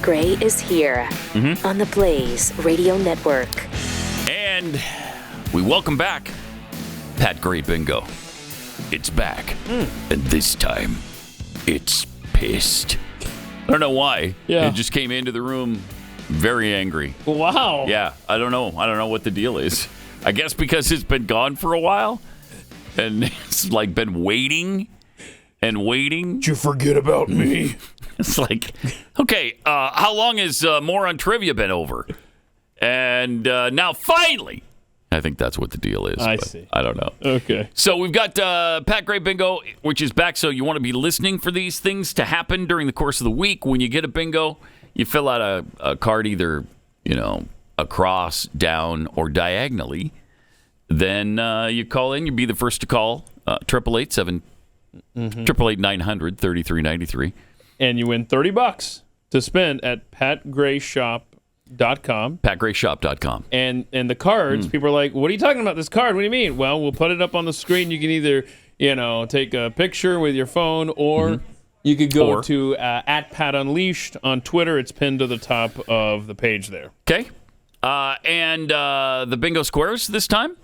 Pat Gray is here on the Blaze Radio Network. And we welcome back Pat Gray Bingo. It's back. And this time, it's pissed. I don't know why. Yeah. It just came into the room very angry. Wow. Yeah, I don't know. I don't know what the deal is. I guess because it's been gone for a while. And it's like been waiting and waiting. Did you forget about me? It's like, okay, how long has More on Trivia been over? And now finally, I think that's what the deal is. I see. I don't know. Okay. So we've got Pat Gray Bingo, which is back. So you want to be listening for these things to happen during the course of the week. When you get a bingo, you fill out a card either, across, down, or diagonally. Then you call in. You'll be the first to call. 888-900-3393. And you win $30 to spend at patgrayshop.com. patgrayshop.com. And the cards, people are like, what are you talking about, this card? What do you mean? Well, we'll put it up on the screen. You can either, take a picture with your phone, or you could go to at Pat Unleashed on Twitter. It's pinned to the top of the page there. Okay. And the bingo squares this time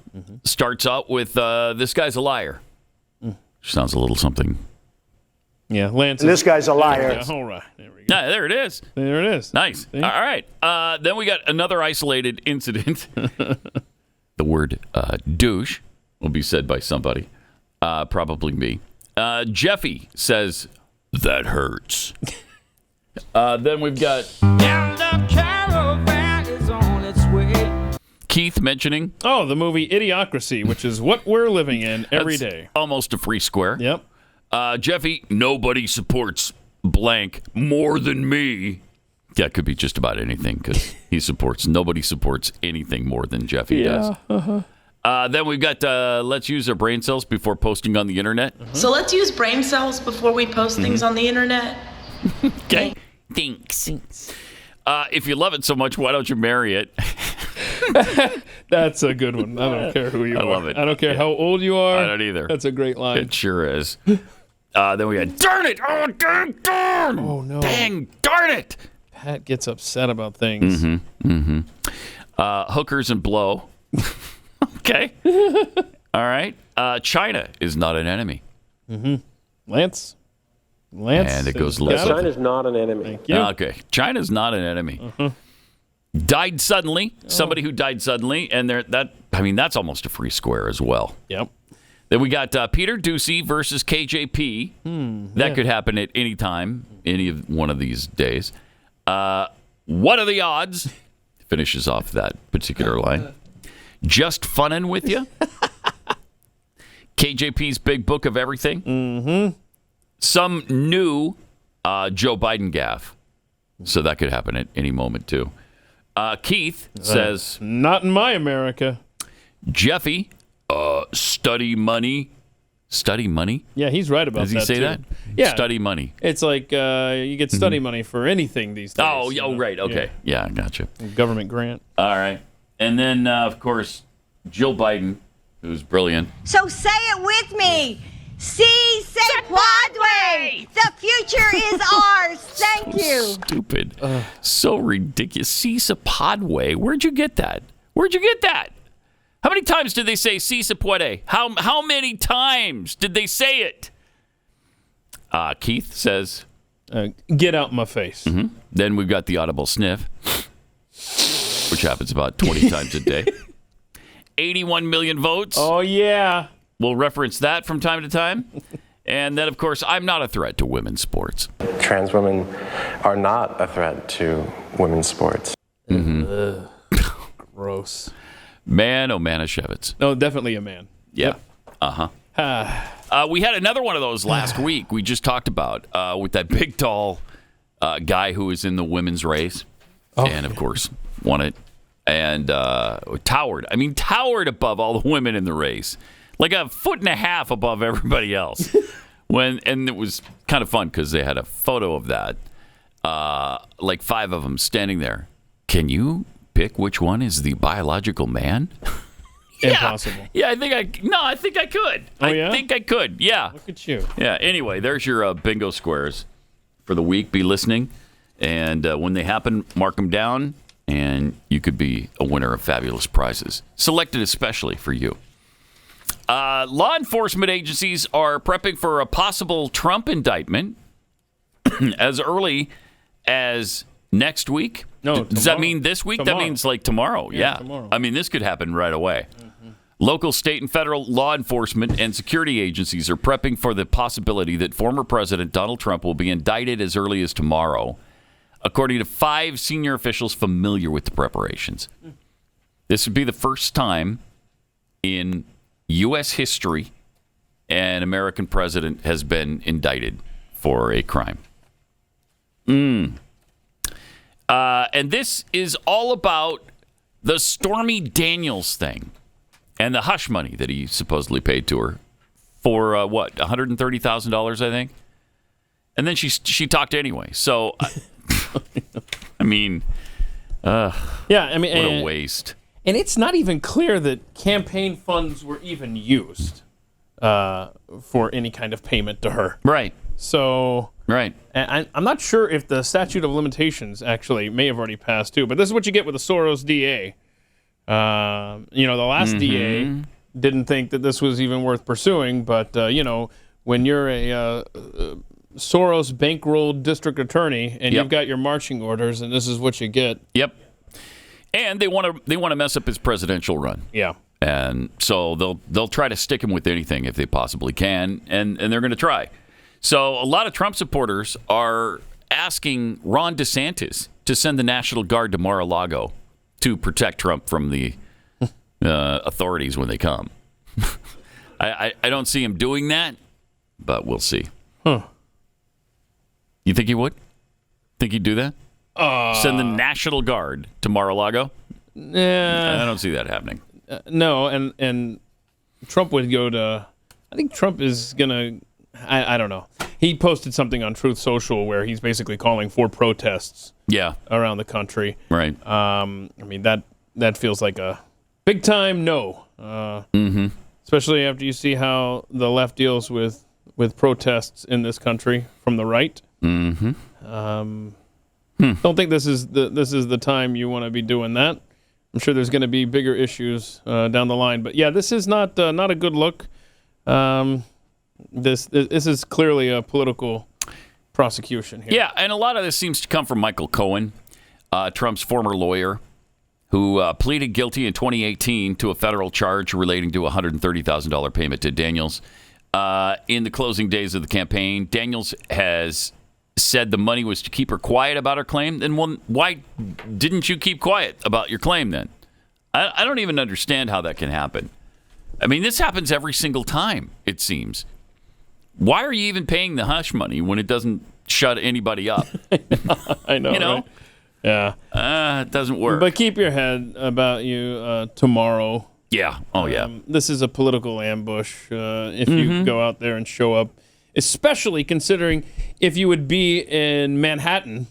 starts out with This Guy's a Liar. Sounds a little something. Yeah, Lance. This guy's a liar. Yeah, all right. There we go. Yeah, there it is. There it is. Nice. See? All right. Then we got another isolated incident. The word douche will be said by somebody, probably me. Jeffy says, that hurts. Then we've got Keith mentioning. Oh, the movie Idiocracy, which is what we're living in every day. Almost a free square. Yep. Jeffy, nobody supports blank more than me. That could be just about anything because nobody supports anything more than Jeffy does. Then we've got let's use our brain cells before posting on the internet. So let's use brain cells before we post things on the internet. Okay. Thanks. If you love it so much, why don't you marry it? That's a good one. I don't care who you are. I love it. I don't care how old you are. I don't either. That's a great line. It sure is. Then we got, darn it! Oh, darn! Oh, no. Dang, darn it! Pat gets upset about things. Hookers and blow. Okay. All right. China is not an enemy. Lance. And it goes left. China's not an enemy. Thank you. Okay. China's not an enemy. Died suddenly. Somebody who died suddenly. And that's almost a free square as well. Yep. Then we got Peter Ducey versus KJP. That could happen at any time, any of one of these days. What are the odds? Finishes off that particular line. Just funnin' with you. KJP's Big Book of Everything. Some new Joe Biden gaffe. So that could happen at any moment, too. Keith says, not in my America. Jeffy, study money. Study money? Yeah, he's right about that. Does he say too. that? Yeah. Study money. It's like you get study money for anything these days. Oh, right. Okay. Yeah, I gotcha. Government grant. All right. And then, of course, Jill Biden, who's brilliant. So say it with me. Si se puede. The future is ours. Thank you. Stupid. So ridiculous. Si se puede. Where'd you get that? How many times did they say si se puede? How many times did they say it? Keith says, get out my face. Then we've got the audible sniff, which happens about 20 times a day. 81 million votes. Oh, yeah. We'll reference that from time to time. And then, of course, I'm not a threat to women's sports. Trans women are not a threat to women's sports. Gross. Man, oh, Manischewitz. No, definitely a man. Yeah. We had another one of those last week we just talked about with that big, tall guy who was in the women's race. And, of course, won it. And towered above all the women in the race. Like a foot and a half above everybody else. And it was kind of fun because they had a photo of that. Like 5 of them standing there. Can you pick which one is the biological man? Impossible. Yeah, I think I could. Oh, yeah? I think I could. Yeah. Look at you. Yeah. Anyway, there's your bingo squares for the week. Be listening. And when they happen, mark them down, and you could be a winner of fabulous prizes, selected especially for you. Law enforcement agencies are prepping for a possible Trump indictment as early as next week. No, Does that mean this week? Tomorrow. That means like tomorrow. Yeah. Tomorrow. I mean, this could happen right away. Local, state, and federal law enforcement and security agencies are prepping for the possibility that former President Donald Trump will be indicted as early as tomorrow, according to 5 senior officials familiar with the preparations. This would be the first time in U.S. history an American president has been indicted for a crime. And this is all about the Stormy Daniels thing and the hush money that he supposedly paid to her for, $130,000, I think? And then she talked anyway. So, I mean, Yeah, I mean, what a waste. And it's not even clear that campaign funds were even used for any kind of payment to her. Right. So, Right. and I'm not sure if the statute of limitations actually may have already passed too, but this is what you get with a Soros DA. The last DA didn't think that this was even worth pursuing, but, when you're a Soros bankrolled district attorney and you've got your marching orders, and this is what you get. Yep. And they want to mess up his presidential run. Yeah. And so they'll try to stick him with anything if they possibly can, and they're going to try. So a lot of Trump supporters are asking Ron DeSantis to send the National Guard to Mar-a-Lago to protect Trump from the authorities when they come. I don't see him doing that, but we'll see. Huh. You think he would? Think he'd do that? Send the National Guard to Mar-a-Lago? I don't see that happening. No, and Trump would go to. I think Trump is gonna. I don't know. He posted something on Truth Social where he's basically calling for protests. Yeah. Around the country. Right. I mean that feels like a big time no. Especially after you see how the left deals with protests in this country from the right. Don't think this is the time you want to be doing that. I'm sure there's going to be bigger issues down the line, but yeah, this is not a good look. This is clearly a political prosecution here. Yeah, and a lot of this seems to come from Michael Cohen, Trump's former lawyer, who pleaded guilty in 2018 to a federal charge relating to a $130,000 payment to Daniels. In the closing days of the campaign, Daniels has said the money was to keep her quiet about her claim. Then why didn't you keep quiet about your claim then? I don't even understand how that can happen. I mean, this happens every single time, it seems. Why are you even paying the hush money when it doesn't shut anybody up? I know. You know? Right? Yeah. It doesn't work. But keep your head about you tomorrow. Yeah. Oh, yeah. This is a political ambush if you go out there and show up, especially considering if you would be in Manhattan.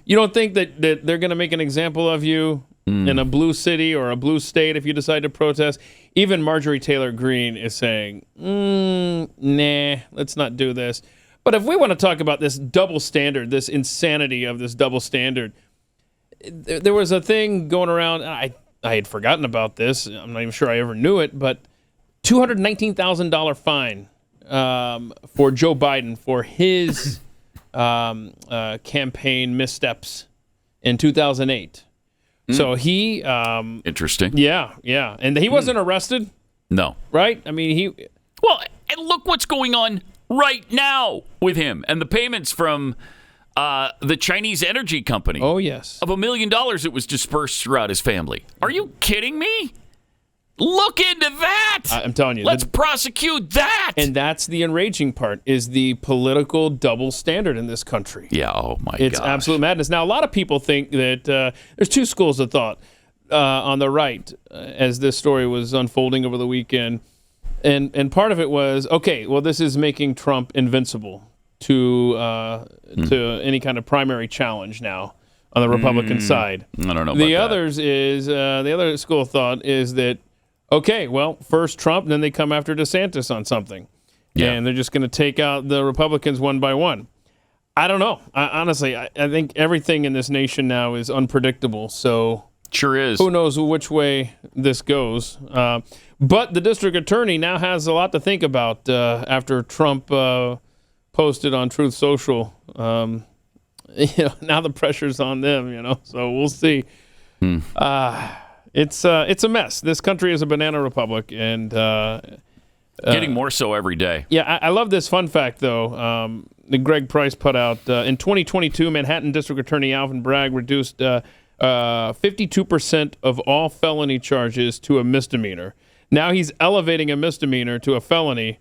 You don't think that they're going to make an example of you in a blue city or a blue state if you decide to protest? Even Marjorie Taylor Greene is saying, nah, let's not do this. But if we want to talk about this double standard, this insanity of this double standard, there was a thing going around. I had forgotten about this. I'm not even sure I ever knew it, but $219,000 fine for Joe Biden for his campaign missteps in 2008. So he... Interesting. Yeah. And he wasn't arrested, No. right? I mean, he... Well, and look what's going on right now with him and the payments from the Chinese energy company. Oh, yes. Of $1 million that was dispersed throughout his family. Are you kidding me? Look into that. I'm telling you. Let's prosecute that. And that's the enraging part, is the political double standard in this country. Yeah, oh my God. It's absolute madness. Now, a lot of people think that there's two schools of thought on the right as this story was unfolding over the weekend. And part of it was, okay, well, this is making Trump invincible to any kind of primary challenge now on the Republican side. I don't know about the that. others is the other school of thought is that, okay, well, first Trump, then they come after DeSantis on something. Yeah. And they're just going to take out the Republicans one by one. I don't know. Honestly, I think everything in this nation now is unpredictable. So sure is. Who knows which way this goes? But the district attorney now has a lot to think about after Trump posted on Truth Social. Now the pressure's on them. So we'll see. It's a mess. This country is a banana republic, and getting more so every day. Yeah, I love this fun fact though. That Greg Price put out in 2022. Manhattan District Attorney Alvin Bragg reduced 52% of all felony charges to a misdemeanor. Now he's elevating a misdemeanor to a felony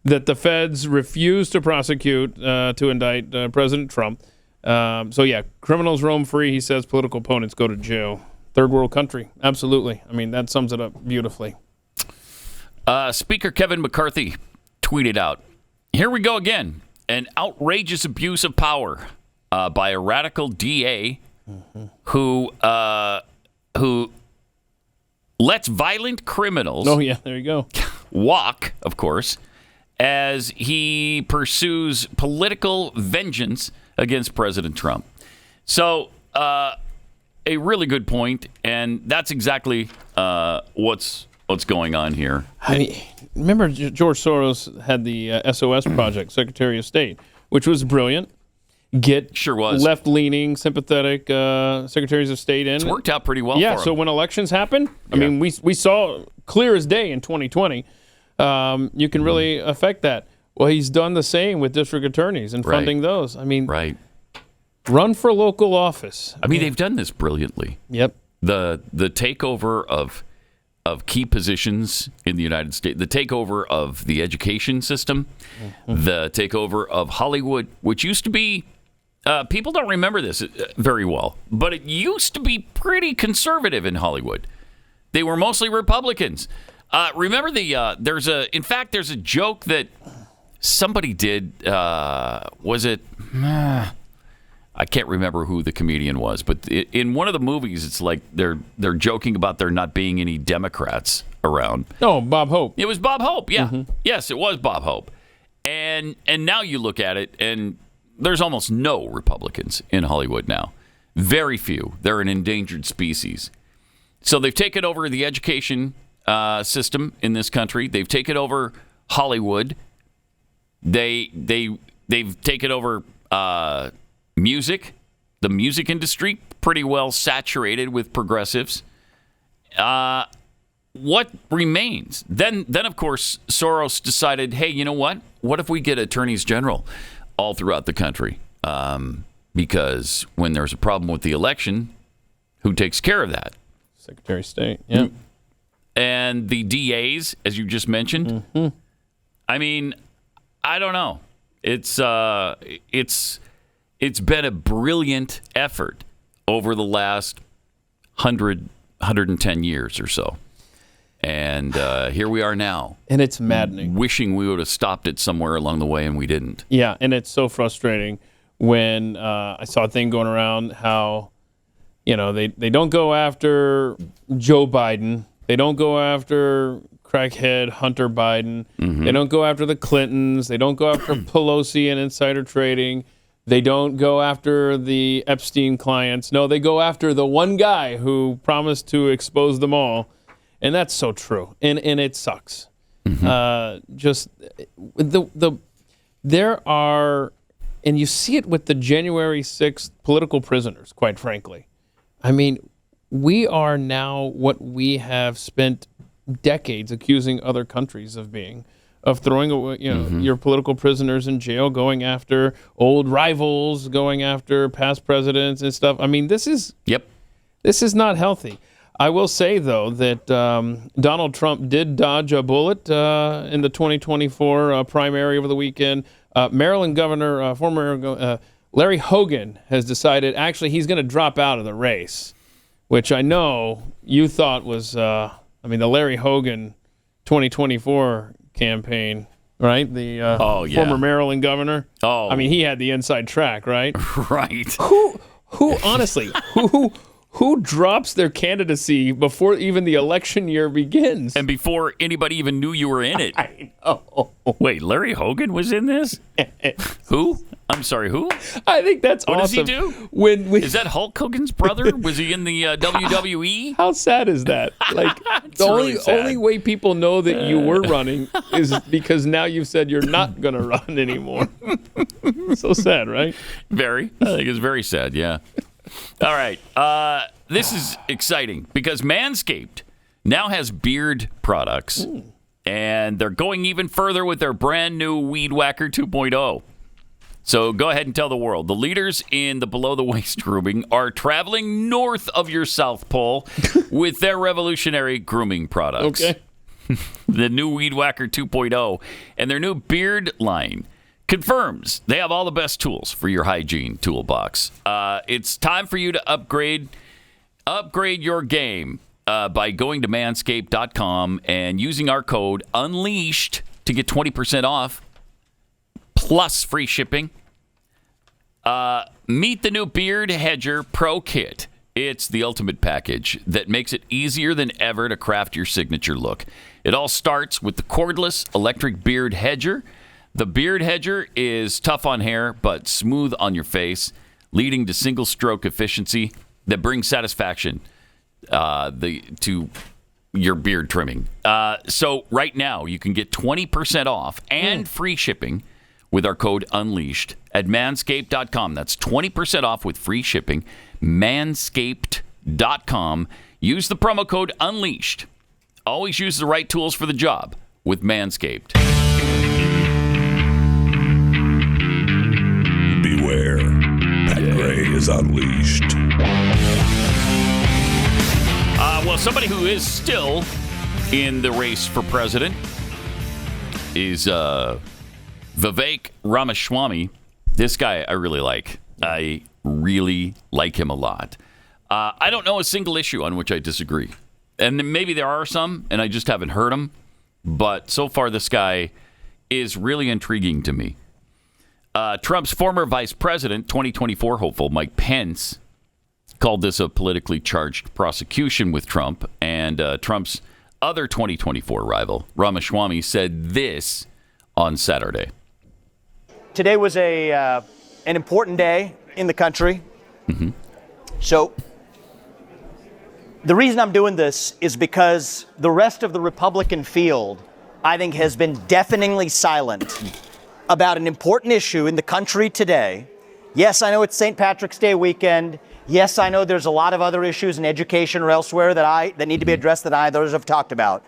that the feds refuse to prosecute to indict President Trump. So yeah, criminals roam free. He says political opponents go to jail. Third world country. Absolutely. I mean, that sums it up beautifully. Speaker Kevin McCarthy tweeted out, "Here we go again. An outrageous abuse of power by a radical DA who lets violent criminals oh yeah, there you go, walk, of course, as he pursues political vengeance against President Trump." So a really good point, and that's exactly what's going on here. I mean, remember George Soros had the SOS Project, Secretary of State, which was brilliant. Sure was. Left-leaning, sympathetic secretaries of state in. It's worked out pretty well for him. So when elections happen, I mean, we saw clear as day in 2020, you can really affect that. Well, he's done the same with district attorneys and funding those. I mean, run for local office. I mean, they've done this brilliantly. Yep. The takeover of key positions in the United States, the takeover of the education system, the takeover of Hollywood, which used to be, people don't remember this very well, but it used to be pretty conservative in Hollywood. They were mostly Republicans. Remember there's a joke that somebody did, was it, I can't remember who the comedian was, but in one of the movies, it's like they're joking about there not being any Democrats around. Oh, Bob Hope. It was Bob Hope, yeah. Yes, it was Bob Hope. And now you look at it, and there's almost no Republicans in Hollywood now. Very few. They're an endangered species. So they've taken over the education system in this country. They've taken over Hollywood. They've taken over music, the music industry, pretty well saturated with progressives. What remains? Then of course, Soros decided, hey, you know what? What if we get attorneys general all throughout the country? Because when there's a problem with the election, who takes care of that? Secretary of State, yeah. And the DAs, as you just mentioned. I mean, I don't know. It's been a brilliant effort over the last 110 years or so. And here we are now. And it's maddening. Wishing we would have stopped it somewhere along the way, and we didn't. Yeah, and it's so frustrating when I saw a thing going around how, they don't go after Joe Biden. They don't go after crackhead Hunter Biden. They don't go after the Clintons. They don't go after Pelosi and insider trading. They don't go after the Epstein clients. No, they go after the one guy who promised to expose them all. And that's so true. And it sucks. There are, and you see it with the January 6th political prisoners, quite frankly. I mean, we are now what we have spent decades accusing other countries of being. Of throwing away, your political prisoners in jail, going after old rivals, going after past presidents and stuff. I mean, this is not healthy. I will say though that Donald Trump did dodge a bullet in the 2024 primary over the weekend. Maryland Governor, former Larry Hogan, has decided actually he's going to drop out of the race, which I know you thought was, the Larry Hogan 2024 campaign, right? The former Maryland governor. Oh, I mean, he had the inside track, right? Right. Who honestly, Who drops their candidacy before even the election year begins? And before anybody even knew you were in it. I know. Wait, Larry Hogan was in this? Who? I'm sorry, who? I think that's what awesome. What does he do? Is that Hulk Hogan's brother? Was he in the WWE? How sad is that? Like the only way people know that you were running is because now you've said you're not going to run anymore. So sad, right? Very. I think it's very sad, yeah. All right. This is exciting because Manscaped now has beard products, and they're going even further with their brand new Weed Whacker 2.0. So go ahead and tell the world. The leaders in the below-the-waist grooming are traveling north of your South Pole with their revolutionary grooming products. Okay. The new Weed Whacker 2.0 and their new beard line confirms they have all the best tools for your hygiene toolbox. It's time for you to upgrade your game by going to manscaped.com and using our code UNLEASHED to get 20% off plus free shipping. Meet the new Beard Hedger Pro Kit. It's the ultimate package that makes it easier than ever to craft your signature look. It all starts with the cordless electric Beard Hedger. The Beard Hedger is tough on hair, but smooth on your face, leading to single-stroke efficiency that brings satisfaction to your beard trimming. So right now, you can get 20% off and free shipping with our code UNLEASHED at manscaped.com. That's 20% off with free shipping. Manscaped.com. Use the promo code UNLEASHED. Always use the right tools for the job with Manscaped. Beware, Pat Gray is unleashed. Well, somebody who is still in the race for president is Vivek Ramaswamy. This guy I really like. I really like him a lot. I don't know a single issue on which I disagree. And maybe there are some, and I just haven't heard them. But so far, this guy is really intriguing to me. Trump's former vice president, 2024 hopeful Mike Pence, called this a politically charged prosecution with Trump. And Trump's other 2024 rival, Ramaswamy, said this on Saturday. Today was an important day in the country. Mm-hmm. So the reason I'm doing this is because the rest of the Republican field, I think, has been deafeningly silent about an important issue in the country today. Yes, I know it's St. Patrick's Day weekend. Yes, I know there's a lot of other issues in education or elsewhere that need to be addressed that others have talked about.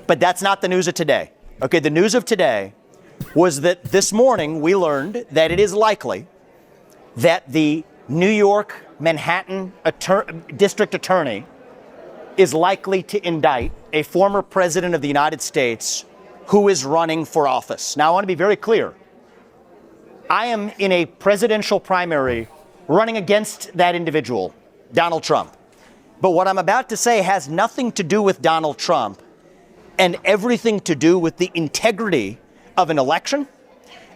But that's not the news of today. Okay, the news of today was that this morning we learned that it is likely that the New York Manhattan District Attorney is likely to indict a former president of the United States who is running for office. Now, I want to be very clear. I am in a presidential primary running against that individual, Donald Trump. But what I'm about to say has nothing to do with Donald Trump and everything to do with the integrity of an election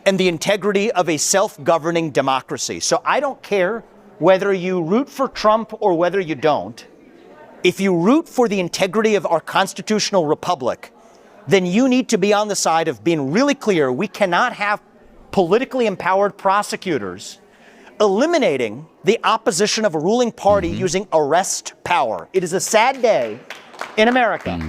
and the integrity of a self-governing democracy. So I don't care whether you root for Trump or whether you don't. If you root for the integrity of our constitutional republic, then you need to be on the side of being really clear. We cannot have politically empowered prosecutors eliminating the opposition of a ruling party using arrest power. It is a sad day in America.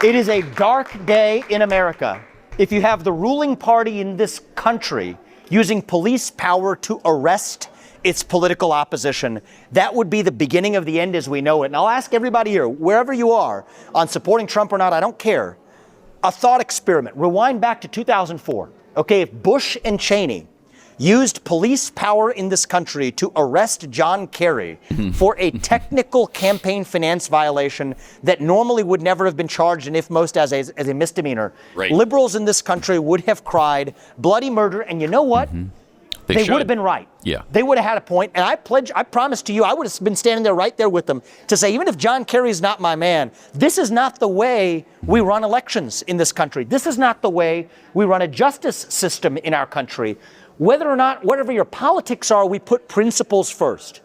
It is a dark day in America if you have the ruling party in this country using police power to arrest its political opposition. That would be the beginning of the end as we know it. And I'll ask everybody here, wherever you are, on supporting Trump or not, I don't care. A thought experiment. Rewind back to 2004. Okay, if Bush and Cheney used police power in this country to arrest John Kerry for a technical campaign finance violation that normally would never have been charged, and if most as a misdemeanor, right. Liberals in this country would have cried bloody murder. And you know what? They would have been right. Yeah. They would have had a point. And I promise to you, I would have been standing there right there with them to say, even if John Kerry is not my man, this is not the way we run elections in this country. This is not the way we run a justice system in our country. Whether or not, whatever your politics are, we put principles first.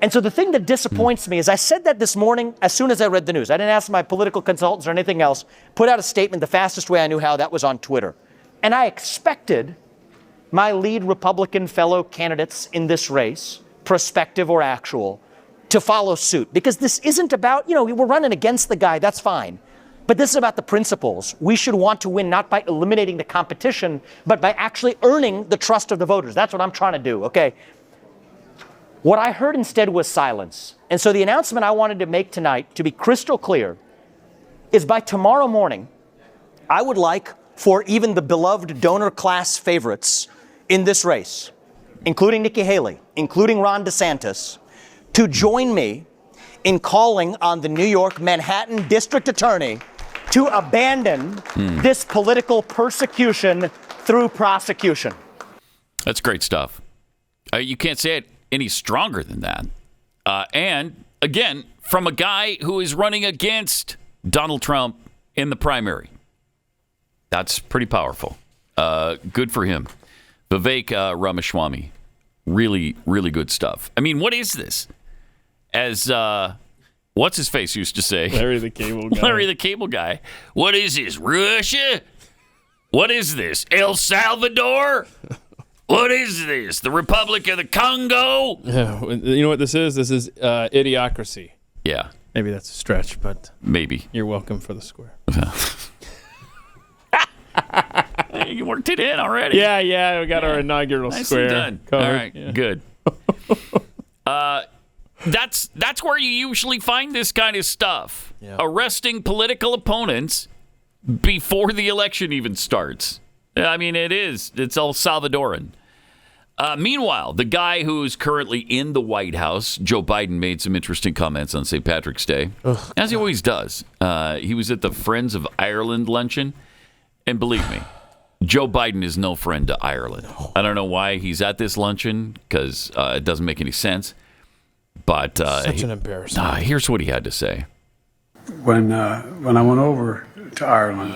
And so the thing that disappoints me is I said that this morning as soon as I read the news. I didn't ask my political consultants or anything else. Put out a statement the fastest way I knew how. That was on Twitter. And I expected my lead Republican fellow candidates in this race, prospective or actual, to follow suit. Because this isn't about, we're running against the guy, that's fine. But this is about the principles. We should want to win not by eliminating the competition, but by actually earning the trust of the voters. That's what I'm trying to do, okay? What I heard instead was silence. And so the announcement I wanted to make tonight, to be crystal clear, is by tomorrow morning, I would like for even the beloved donor class favorites in this race, including Nikki Haley, including Ron DeSantis, to join me in calling on the New York Manhattan District Attorney to abandon this political persecution through prosecution. That's great stuff. You can't say it any stronger than that. And again, from a guy who is running against Donald Trump in the primary. That's pretty powerful. Good for him. Vivek Ramaswamy. Really, really good stuff. I mean, what is this? As what's his face used to say? Larry the Cable Guy. Larry the Cable Guy. What is this? Russia? What is this? El Salvador? What is this? The Republic of the Congo? Yeah, you know what this is? This is idiocracy. Yeah. Maybe that's a stretch, but maybe. You're welcome for the square. You worked it in already. Yeah, we got our inaugural square. Done. Card. All right, good. That's where you usually find this kind of stuff. Yeah. Arresting political opponents before the election even starts. I mean, it's El Salvadoran. Meanwhile, the guy who's currently in the White House, Joe Biden, made some interesting comments on St. Patrick's Day, as he always does. He was at the Friends of Ireland luncheon, and believe me, Joe Biden is no friend to Ireland. I don't know why he's at this luncheon, because it doesn't make any sense. But such an embarrassment. Here's what he had to say. When I went over to Ireland,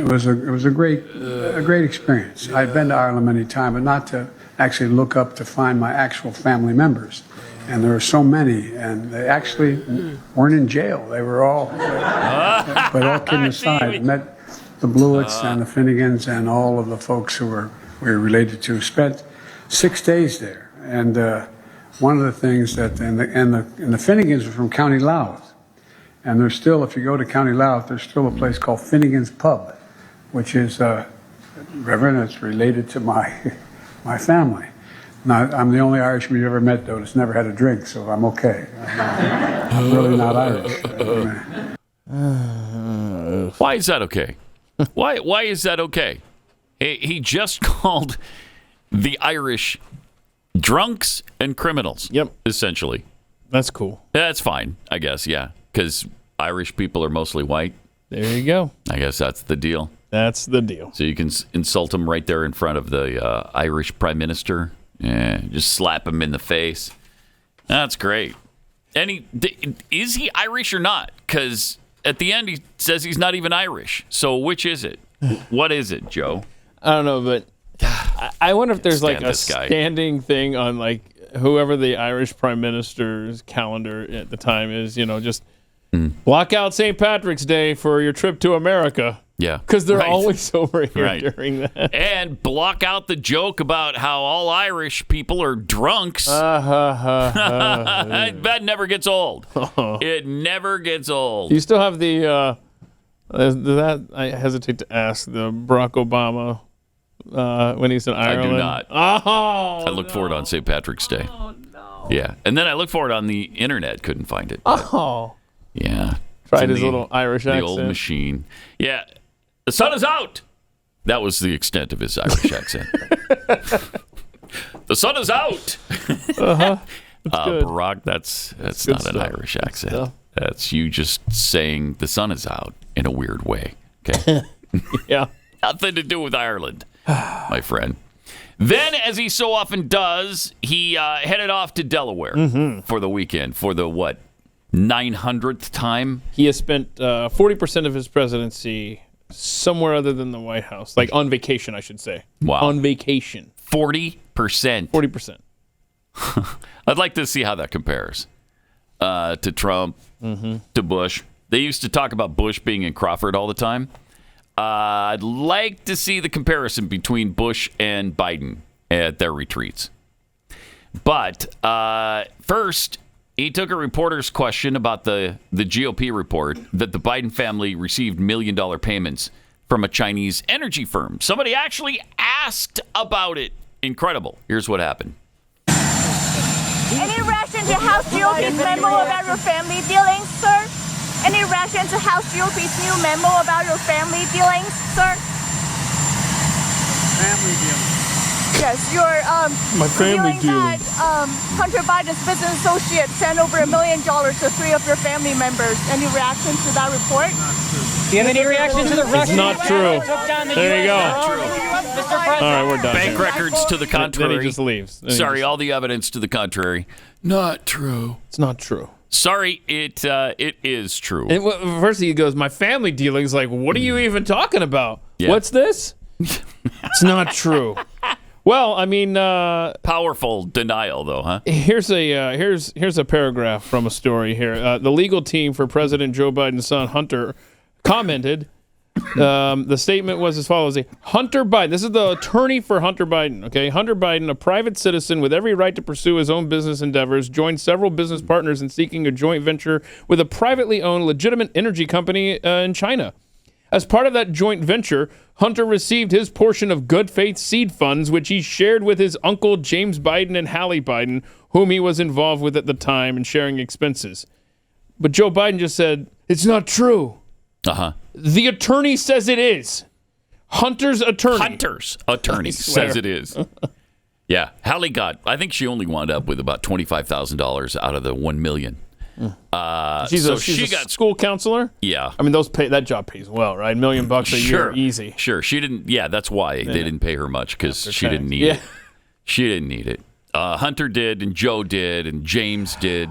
it was a great experience. I'd been to Ireland many times, but not to actually look up to find my actual family members. And there were so many, and they actually weren't in jail. They were all, but all kidding aside, I met the Blewitts and the Finnegans and all of the folks who we were related to. Spent 6 days there, and one of the things that and the Finnegans are from County Louth. And there's still, if you go to County Louth, there's still a place called Finnegan's Pub, which is, Reverend, it's related to my family. Now, I'm the only Irishman you ever met, though, that's never had a drink, so I'm okay. I'm really not Irish. Why is that okay? Why is that okay? He just called the Irish drunks and criminals. Yep. Essentially. That's cool. That's fine, I guess, yeah. Because Irish people are mostly white. There you go. I guess that's the deal. That's the deal. So you can insult him right there in front of the Irish prime minister. Yeah, just slap him in the face. That's great. And is he Irish or not? Because at the end he says he's not even Irish. So which is it? What is it, Joe? I don't know, but I wonder if there's like a standing thing on like whoever the Irish prime minister's calendar at the time is, just block out St. Patrick's Day for your trip to America. Yeah. Because they're always over here during that. And block out the joke about how all Irish people are drunks. That never gets old. It never gets old. Do you still have the, I hesitate to ask, the Barack Obama when he's in Ireland? I do not. Oh, I look for it on St. Patrick's Day. Oh, no. Yeah. And then I look for it on the internet. Couldn't find it. Oh. Yeah. Tried his little Irish accent. The old machine. Yeah. The sun is out. That was the extent of his Irish accent. The sun is out. That's good. Barack, that's not an Irish accent. That's you just saying the sun is out in a weird way. Okay. Yeah. Nothing to do with Ireland, my friend. Then, as he so often does, he headed off to Delaware for the weekend for the 900th time? He has spent 40% of his presidency somewhere other than the White House. Like on vacation, I should say. Wow. On vacation. 40%. 40%. I'd like to see how that compares to Trump, to Bush. They used to talk about Bush being in Crawford all the time. I'd like to see the comparison between Bush and Biden at their retreats. But first, he took a reporter's question about the GOP report that the Biden family received $1 million payments from a Chinese energy firm. Somebody actually asked about it. Incredible. Here's what happened. Any reaction to House GOP's memo about your family dealings, sir? Any reaction to House GOP's new memo about your family dealings, sir? Family dealings. Yes, your My family revealing that Hunter Biden's business associate sent over $1 million to 3 of your family members. Any reaction to that report? Do you have any reaction to the Russian? It's not true. There you go. All right, we're done. Bank records to the contrary. Then he just leaves. Sorry, all the evidence to the contrary. Not true. It's not true. Sorry, it is true. And first he goes, my family dealings. Like, what are you even talking about? Yeah. What's this? It's not true. Well, I mean, powerful denial, though, huh? Here's a paragraph from a story here. The legal team for President Joe Biden's son Hunter commented. The statement was as follows: Hunter Biden. This is the attorney for Hunter Biden. Okay, Hunter Biden, a private citizen with every right to pursue his own business endeavors, joined several business partners in seeking a joint venture with a privately owned, legitimate energy company in China. As part of that joint venture, Hunter received his portion of good faith seed funds, which he shared with his uncle James Biden and Hallie Biden, whom he was involved with at the time in sharing expenses. But Joe Biden just said, it's not true. Uh-huh. The attorney says it is. Hunter's attorney says it is. Yeah. Hallie got, I think she only wound up with about $25,000 out of the $1 million. She's a school counselor. Yeah, I mean that job pays well, right? $1 million a year, easy. Sure, she didn't. Yeah, that's why they didn't pay her much because she didn't need it. She didn't need it. Hunter did, and Joe did, and James did.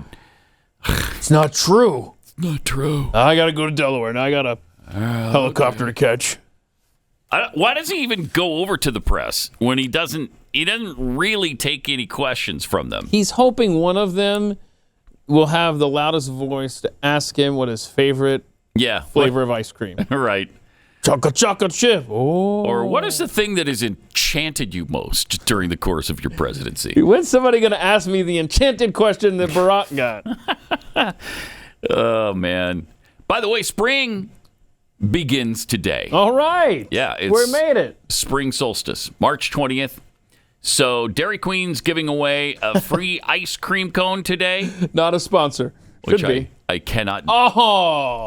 It's not true. It's not true. I got to go to Delaware now. I got a helicopter to catch. Why does he even go over to the press when he doesn't? He doesn't really take any questions from them. He's hoping one of them will have the loudest voice to ask him what his favorite flavor of ice cream. Right. Chocolate chip. Oh. Or what is the thing that has enchanted you most during the course of your presidency? When's somebody going to ask me the enchanted question that Barack got? Oh, man. By the way, spring begins today. All right. Yeah. We made it. Spring solstice, March 20th. So Dairy Queen's giving away a free ice cream cone today. Not a sponsor. Which Should be. I cannot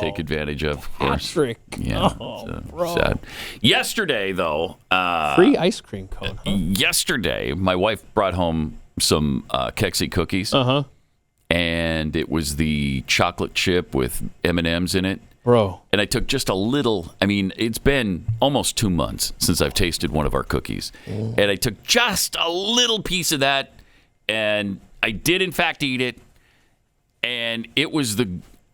take advantage of course. Trick. Yeah. Sad. Yesterday, though. Free ice cream cone. Huh? Yesterday, my wife brought home some Kexi cookies. Uh-huh. And it was the chocolate chip with M&Ms in it. Bro. And I took just a little. I mean, it's been almost 2 months since I've tasted one of our cookies. And I took just a little piece of that. And I did, in fact, eat it. And it was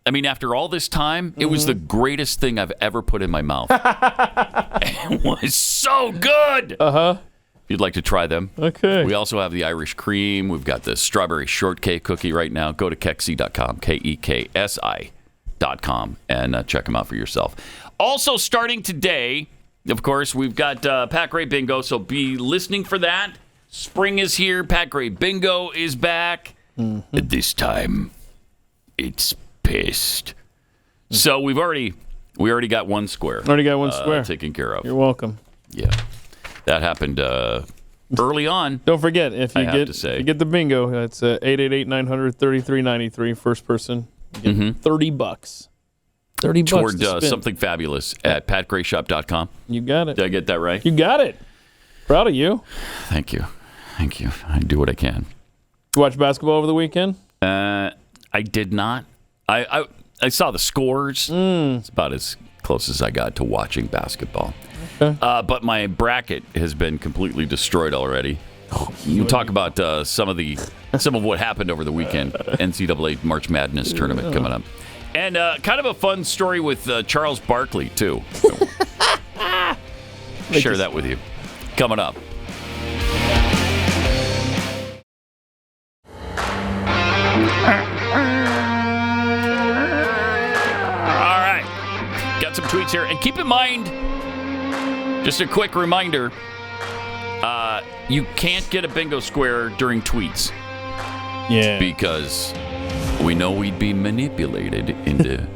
after all this time, it was the greatest thing I've ever put in my mouth. It was so good. Uh-huh. If you'd like to try them. Okay. We also have the Irish cream. We've got the strawberry shortcake cookie right now. Go to Kexi.com, KEKSI.com, and check them out for yourself. Also starting today, of course, we've got Pat Gray Bingo, so be listening for that. Spring is here. Pat Gray Bingo is back. At this time, it's pissed. So we already got one square. Taken care of. You're welcome. Yeah. That happened early on. Don't forget, if you get the bingo, it's 888-900-3393. First person, you get $30. $30 toward something fabulous at patgrayshop.com. You got it. Did I get that right? You got it. Proud of you. Thank you. I do what I can. You watch basketball over the weekend? I did not. I saw the scores. It's about as close as I got to watching basketball. Okay. But my bracket has been completely destroyed already. We'll talk about some of what happened over the weekend. NCAA March Madness tournament coming up. And kind of a fun story with Charles Barkley, too. Share that with you. Coming up. some tweets here. And keep in mind, just a quick reminder, you can't get a bingo square during tweets. Yeah. Because we know we'd be manipulated into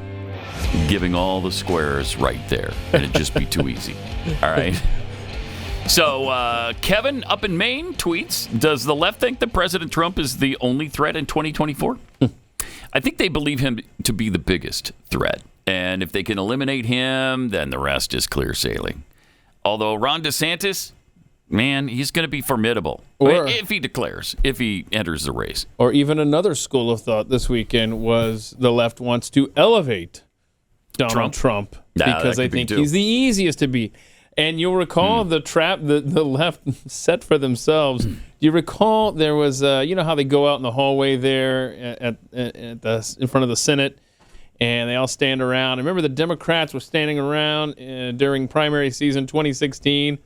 giving all the squares right there. And it'd just be too easy. All right. So, Kevin up in Maine tweets, does the left think that President Trump is the only threat in 2024? I think they believe him to be the biggest threat. And if they can eliminate him, then the rest is clear sailing. Although Ron DeSantis, man, he's going to be formidable. If he declares, if he enters the race. Or even another school of thought this weekend was the left wants to elevate Donald Trump because they think he's the easiest to beat. And you'll recall the trap that the left set for themselves. Do you recall there was, you know how they go out in the hallway there in front of the Senate, and they all stand around. I remember the Democrats were standing around during primary season 2016,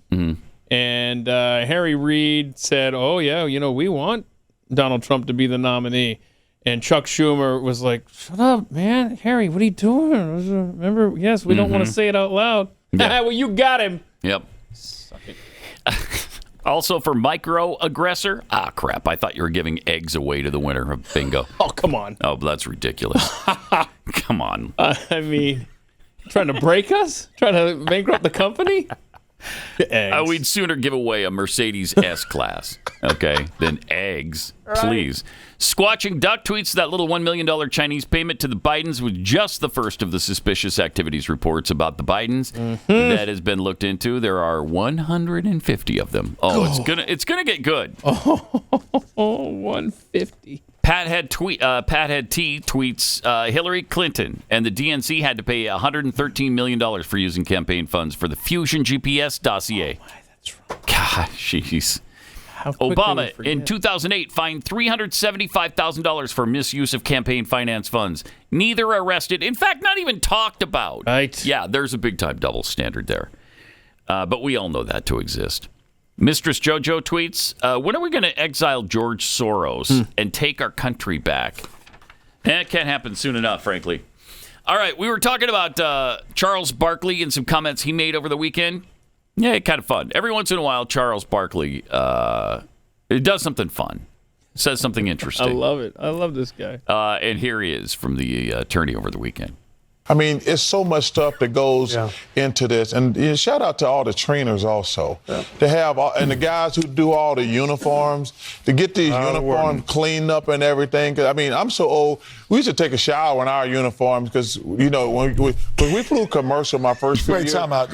and Harry Reid said, "Oh yeah, you know we want Donald Trump to be the nominee." And Chuck Schumer was like, "Shut up, man, Harry, what are you doing?" Remember, yes, we don't want to say it out loud. Yeah. Well, you got him. Yep. Also for micro-aggressor. Ah, crap. I thought you were giving eggs away to the winner of bingo. Oh, come on. Oh, that's ridiculous. Come on. I mean, trying to break us? Trying to bankrupt the company? We'd sooner give away a Mercedes S-Class, okay, than eggs, please. Squatching Duck tweets that little $1 million Chinese payment to the Bidens was just the first of the suspicious activities reports about the Bidens that has been looked into. There are 150 of them. Oh, it's gonna get good. Oh, 150. Pathead T tweets Hillary Clinton and the DNC had to pay $113 million for using campaign funds for the Fusion GPS dossier. Oh, that's right. God, jeez. Obama in 2008 fined $375,000 for misuse of campaign finance funds. Neither arrested. In fact, not even talked about. Right. Yeah, there's a big-time double standard there. But we all know that to exist. Mistress JoJo tweets, when are we going to exile George Soros and take our country back? It can't happen soon enough, frankly. All right, we were talking about Charles Barkley and some comments he made over the weekend. Yeah, kind of fun. Every once in a while, Charles Barkley does something fun, says something interesting. I love it. I love this guy. And here he is from the attorney over the weekend. I mean, it's so much stuff that goes into this. And shout out to all the trainers also. To have and the guys who do all the uniforms, to get these uniforms cleaned up and everything. 'Cause, I mean, I'm so old. We used to take a shower in our uniforms because, you know, when we flew commercial my first few years. Wait, time out.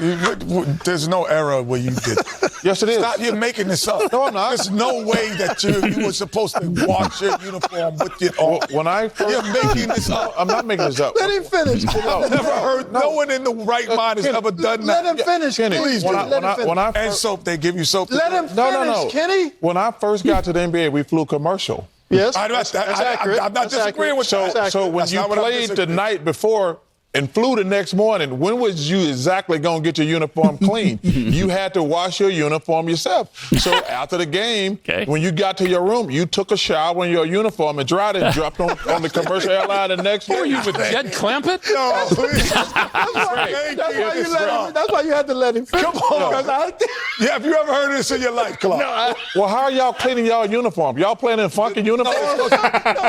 There's no era where you did. Yes, it is. Stop, you're making this up. No, I'm not. There's no way that you were supposed to wash your uniform with it on. When I first, you're making this up. I'm not making this up. Let him finish. I've never heard. No one in the right mind has ever done that. Let him finish, Kenny. Please, let him finish. And soap, they give you soap. Let him finish, Kenny. When I first got to the NBA, we flew commercial. Yes, that's accurate. I'm not disagreeing with that. So when you played the night before and flew the next morning, when was you exactly going to get your uniform clean? You had to wash your uniform yourself. So after the game, when you got to your room, you took a shower in your uniform and dried it and dropped on the commercial airline the next day. Were you with Jed Clampett? No. That's why you had to let him finish. Come on. Have you ever heard of this in your life, Clark? No. Well, how are y'all cleaning y'all uniform? Y'all playing in funky uniforms? No,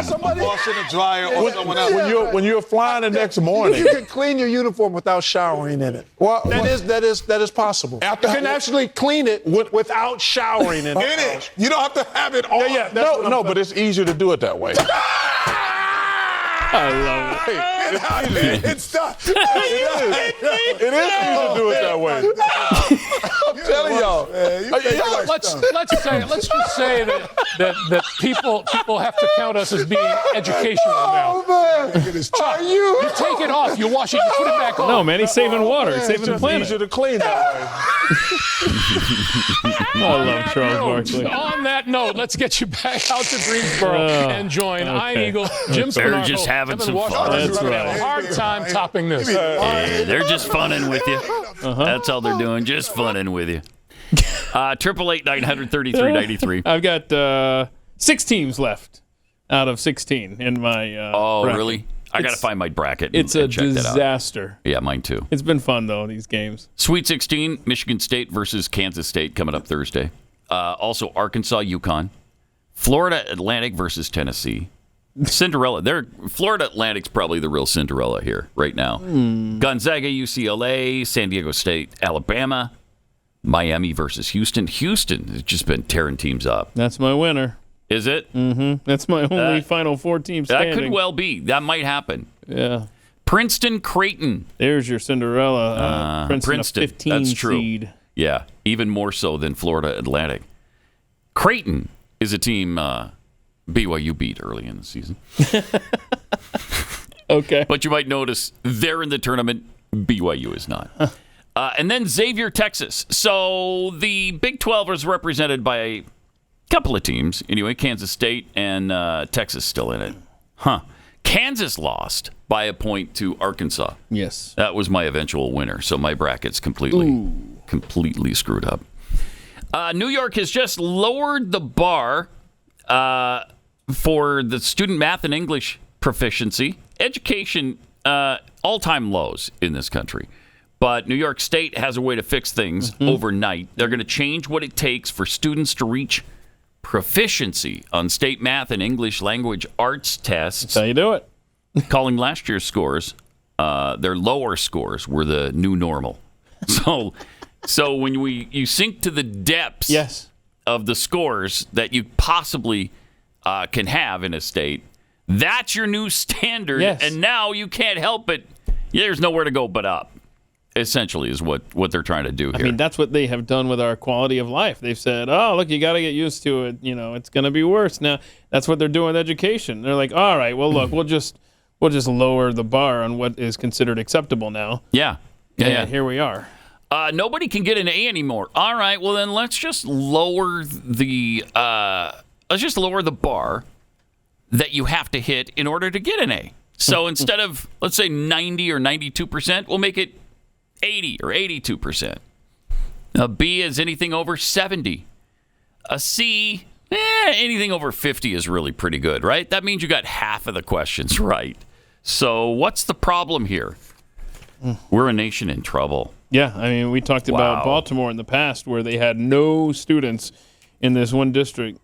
somebody wash in the dryer or someone else. When you're flying the next morning. You can clean your uniform without showering in it. Well, that is possible. You can actually clean it without showering in it. You don't have to have it on. No, but it's easier to do it that way. I love it. It's done. It is easier to do it that way. I'm telling y'all. Let's just say that people have to count us as being educational now. Oh man, Chuck, you take it off, you wash it, you put it back on. No, man, he's saving water. He's saving the planet. It's easier to clean that way. I love Charles Barkley. On that note, let's get you back out to Greensboro and join Ian Eagle, Jim Spanarco. They're just having some fun. That's We're right. gonna have a hard time topping this. They're just funning with you. That's all they're doing, just funning with you. 888-900-3393. I've got 6 teams left out of 16 in my Oh, bracket. really? I got to find my bracket. It's and a check that out. disaster. Yeah, mine too. It's been fun, though, these games. Sweet 16, Michigan State versus Kansas State coming up Thursday. Also, Arkansas, UConn. Florida Atlantic versus Tennessee. Cinderella. Florida Atlantic's probably the real Cinderella here right now. Gonzaga, UCLA, San Diego State, Alabama. Miami versus Houston. Houston has just been tearing teams up. That's my winner. Is it? Mm-hmm. That's my only Final Four team standing. That could well be. That might happen. Yeah. Princeton, Creighton. There's your Cinderella. Princeton, a 15 That's true. seed. Yeah, even more so than Florida Atlantic. Creighton is a team BYU beat early in the season. Okay. But you might notice they're in the tournament. BYU is not. And then Xavier, Texas. So the Big 12 is represented by a couple of teams. Anyway, Kansas State and Texas still in it. Kansas lost by a point to Arkansas. Yes. That was my eventual winner. So my bracket's completely screwed up. New York has just lowered the bar for the student math and English proficiency. Education, all-time lows in this country. But New York State has a way to fix things overnight. They're going to change what it takes for students to reach proficiency on state math and English language arts tests. That's how you do it. Calling last year's scores, their lower scores were the new normal. So when you sink to the depths of the scores that you possibly can have in a state, that's your new standard. Yes. And now you can't help it. There's nowhere to go but up. Essentially is what they're trying to do here. I mean, that's what they have done with our quality of life. They've said, oh, look, you got to get used to it. You know, it's going to be worse. Now, that's what they're doing with education. They're like, all right, well, look, we'll just lower the bar on what is considered acceptable now. Yeah. And here we are. Nobody can get an A anymore. All right, well, then let's just lower the bar that you have to hit in order to get an A. So instead of, let's say, 90 or 92%, we'll make it 80 or 82%. A B is anything over 70. A C, anything over 50 is really pretty good, right? That means you got half of the questions right. So what's the problem here? We're a nation in trouble. Yeah, I mean, we talked about Baltimore in the past where they had no students in this one district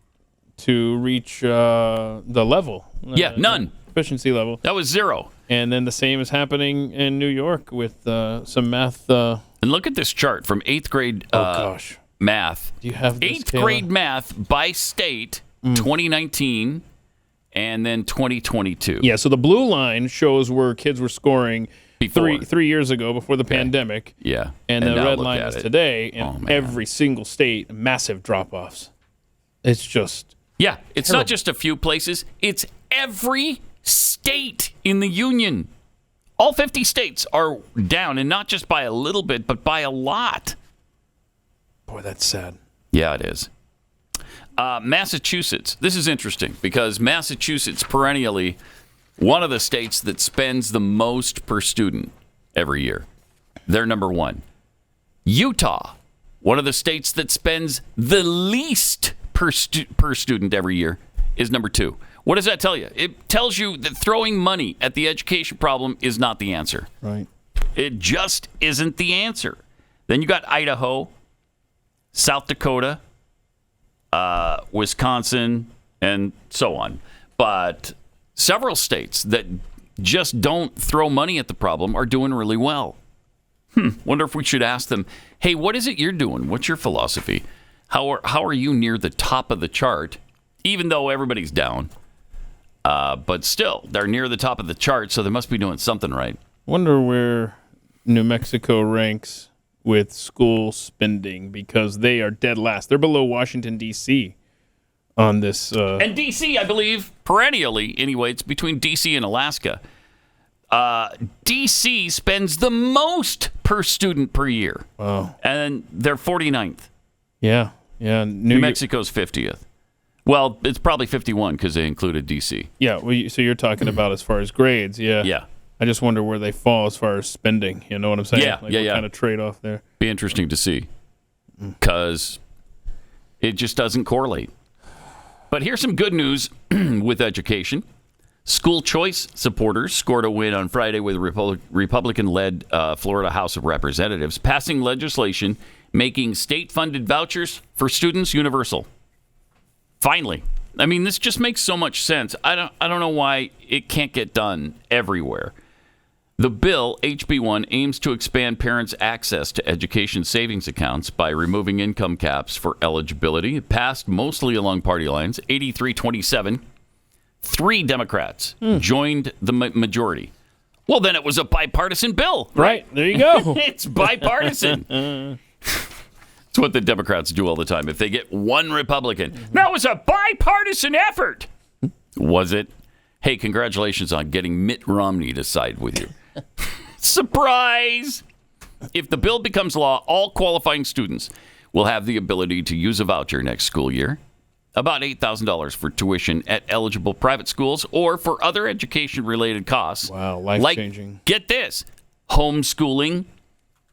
to reach the level. None. Efficiency level. That was 0. And then the same is happening in New York with some math. And look at this chart from 8th grade math. Do you have this, 8th grade math by state, 2019, and then 2022. Yeah, so the blue line shows where kids were scoring three years ago before the pandemic. Yeah. And the red line is today. And every single state, massive drop-offs. It's just it's terrible. Not just a few places. It's every state in the union. All 50 states are down, and not just by a little bit, but by a lot. Boy, that's sad. Yeah, it is. Massachusetts. This is interesting because Massachusetts perennially one of the states that spends the most per student every year. They're number 1. Utah, one of the states that spends the least per student every year, is number 2. What does that tell you? It tells you that throwing money at the education problem is not the answer. Right. It just isn't the answer. Then you got Idaho, South Dakota, Wisconsin, and so on. But several states that just don't throw money at the problem are doing really well. Wonder if we should ask them, hey, what is it you're doing? What's your philosophy? How are you near the top of the chart, even though everybody's down? But still, they're near the top of the chart, so they must be doing something right. Wonder where New Mexico ranks with school spending, because they are dead last. They're below Washington, D.C. on this. And D.C., I believe, perennially, anyway, it's between D.C. and Alaska. D.C. spends the most per student per year. Wow. And they're 49th. Yeah. New Mexico's 50th. Well, it's probably 51 because they included D.C. Yeah, so you're talking about as far as grades, yeah. Yeah. I just wonder where they fall as far as spending. You know what I'm saying? Yeah, what kind of trade-off there. Be interesting to see because it just doesn't correlate. But here's some good news with education. School choice supporters scored a win on Friday with a Republican-led Florida House of Representatives passing legislation making state-funded vouchers for students universal. Finally. I mean, this just makes so much sense. I don't know why it can't get done everywhere. The bill, HB1, aims to expand parents' access to education savings accounts by removing income caps for eligibility. It passed mostly along party lines, 83-27. 3 Democrats joined the majority. Well, then it was a bipartisan bill. Right. There you go. It's bipartisan. It's what the Democrats do all the time. If they get one Republican, that was a bipartisan effort. Was it? Hey, congratulations on getting Mitt Romney to side with you. Surprise! If the bill becomes law, all qualifying students will have the ability to use a voucher next school year. About $8,000 for tuition at eligible private schools or for other education-related costs. Wow, life-changing. Like, get this, homeschooling,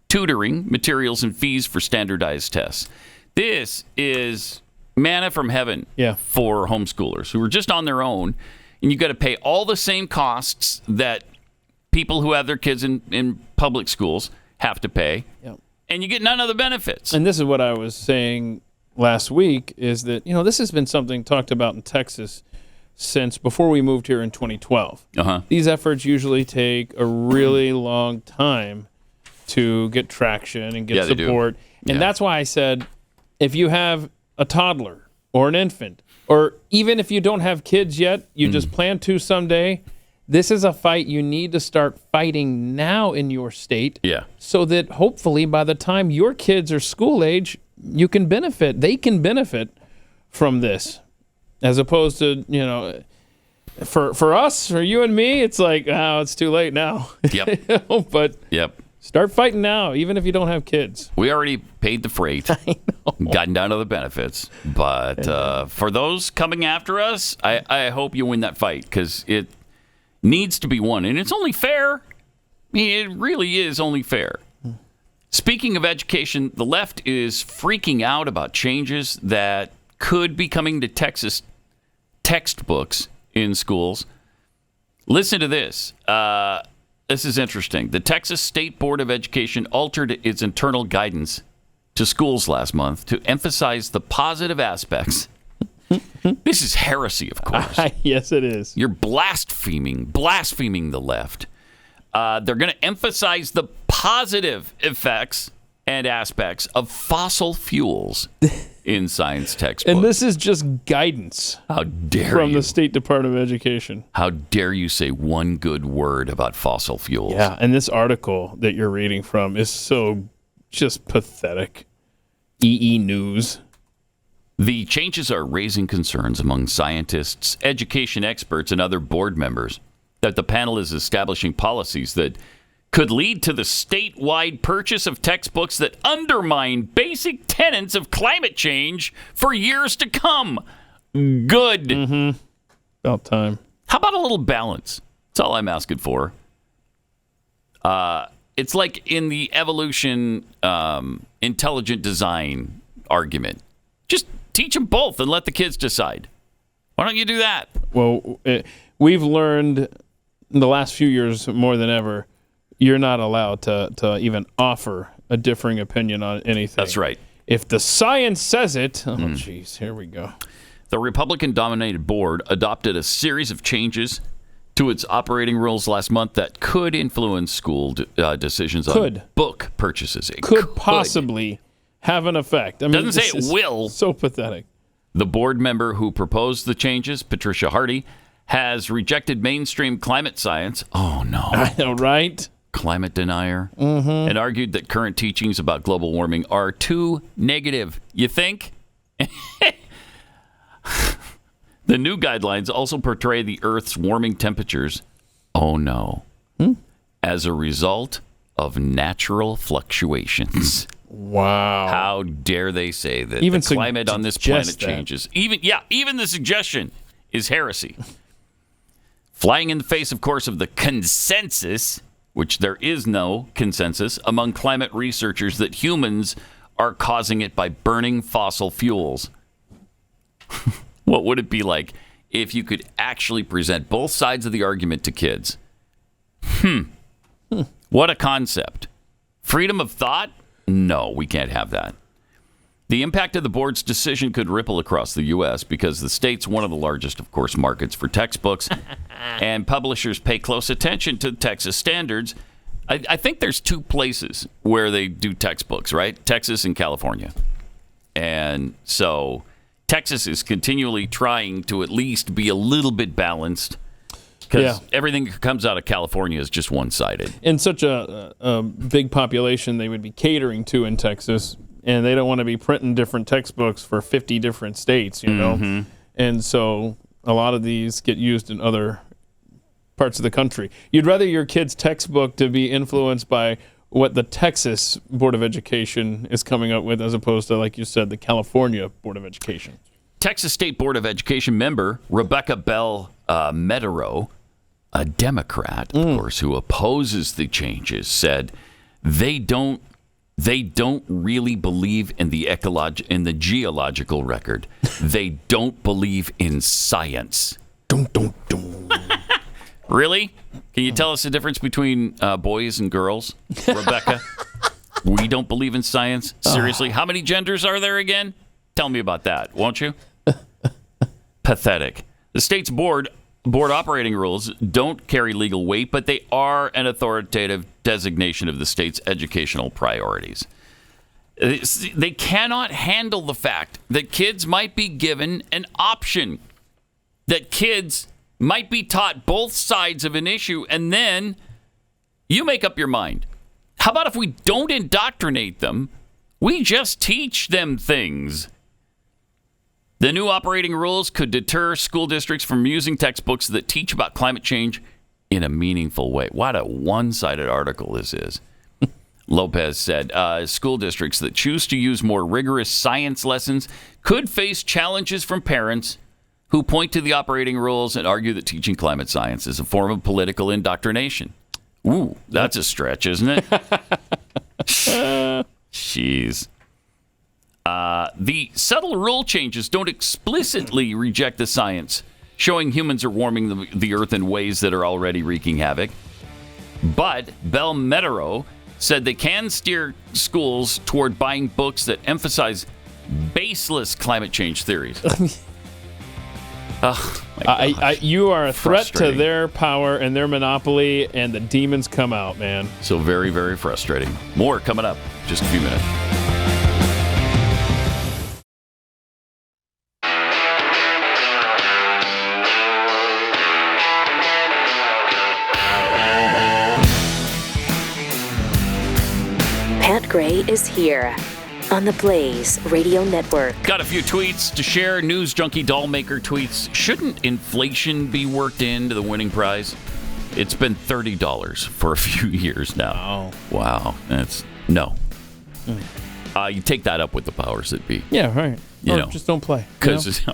tutoring, materials, and fees for standardized tests. This is manna from heaven for homeschoolers who are just on their own, and you've got to pay all the same costs that people who have their kids in public schools have to pay, and you get none of the benefits. And this is what I was saying last week, is that, this has been something talked about in Texas since before we moved here in 2012. These efforts usually take a really long time to get traction and get support. And that's why I said, if you have a toddler or an infant, or even if you don't have kids yet, you just plan to someday, this is a fight you need to start fighting now in your state, so that hopefully by the time your kids are school age, you can benefit. They can benefit from this, as opposed to, for us, for you and me, it's like, oh, it's too late now. But start fighting now, even if you don't have kids. We already paid the freight, gotten down to the benefits. But for those coming after us, I hope you win that fight, because it needs to be won. And it's only fair. I mean, it really is only fair. Speaking of education, the left is freaking out about changes that could be coming to Texas textbooks in schools. Listen to this. This is interesting. The Texas State Board of Education altered its internal guidance to schools last month to emphasize the positive aspects. This is heresy, of course. Yes, it is. You're blaspheming the left. They're going to emphasize the positive effects and aspects of fossil fuels in science textbooks. And this is just guidance. How dare from you? the State Department of Education. How dare you say one good word about fossil fuels? Yeah, and this article that you're reading from is so just pathetic. EE News. The changes are raising concerns among scientists, education experts, and other board members that the panel is establishing policies that could lead to the statewide purchase of textbooks that undermine basic tenets of climate change for years to come. Good. About time. How about a little balance? That's all I'm asking for. It's like in the evolution intelligent design argument. Just teach them both and let the kids decide. Why don't you do that? Well, we've learned in the last few years more than ever, you're not allowed to even offer a differing opinion on anything. That's right. If the science says it, geez, here we go. The Republican-dominated board adopted a series of changes to its operating rules last month that could influence school decisions on book purchases. It could possibly have an effect. I mean, doesn't say it will. So pathetic. The board member who proposed the changes, Patricia Hardy, has rejected mainstream climate science. Oh, no. I know, right? Climate denier. And argued that current teachings about global warming are too negative. You think? The new guidelines also portray the Earth's warming temperatures, oh no, as a result of natural fluctuations. Wow. How dare they say that even the climate on this planet changes. Even the suggestion is heresy. Flying in the face, of course, of the consensus, which there is no consensus among climate researchers that humans are causing it by burning fossil fuels. What would it be like if you could actually present both sides of the argument to kids. What a concept. Freedom of thought? No, we can't have that. The impact of the board's decision could ripple across the U.S. because the state's one of the largest, of course, markets for textbooks, and publishers pay close attention to Texas standards. I think there's two places where they do textbooks, right? Texas and California. And so Texas is continually trying to at least be a little bit balanced because everything that comes out of California is just one-sided. In such a big population they would be catering to in Texas, and they don't want to be printing different textbooks for 50 different states, you know? And so a lot of these get used in other parts of the country. You'd rather your kid's textbook to be influenced by what the Texas Board of Education is coming up with as opposed to, like you said, the California Board of Education. Texas State Board of Education member Rebecca Bell Meadow, a Democrat, of course, who opposes the changes, said they don't really believe in the geological record. They don't believe in science. Really? Can you tell us the difference between boys and girls, Rebecca? We don't believe in science? Seriously? How many genders are there again? Tell me about that, won't you? Pathetic. The state's board operating rules don't carry legal weight, but they are an authoritative designation of the state's educational priorities. They cannot handle the fact that kids might be given an option, that kids might be taught both sides of an issue, and then you make up your mind. How about if we don't indoctrinate them, we just teach them things? The new operating rules could deter school districts from using textbooks that teach about climate change in a meaningful way. What a one-sided article this is. Lopez said school districts that choose to use more rigorous science lessons could face challenges from parents who point to the operating rules and argue that teaching climate science is a form of political indoctrination. Ooh, that's a stretch, isn't it? Jeez. The subtle rule changes don't explicitly reject the science, showing humans are warming the earth in ways that are already wreaking havoc. But Bell Meadow said they can steer schools toward buying books that emphasize baseless climate change theories. You are a threat to their power and their monopoly, and the demons come out, man. So very, very frustrating. More coming up in just a few minutes. Pat Gray is here on the Blaze Radio Network. Got a few tweets to share. News Junkie Dollmaker tweets, shouldn't inflation be worked into the winning prize? It's been $30 for a few years now. Wow. That's no. You take that up with the powers that be. Yeah, right. You know, just don't play. Because just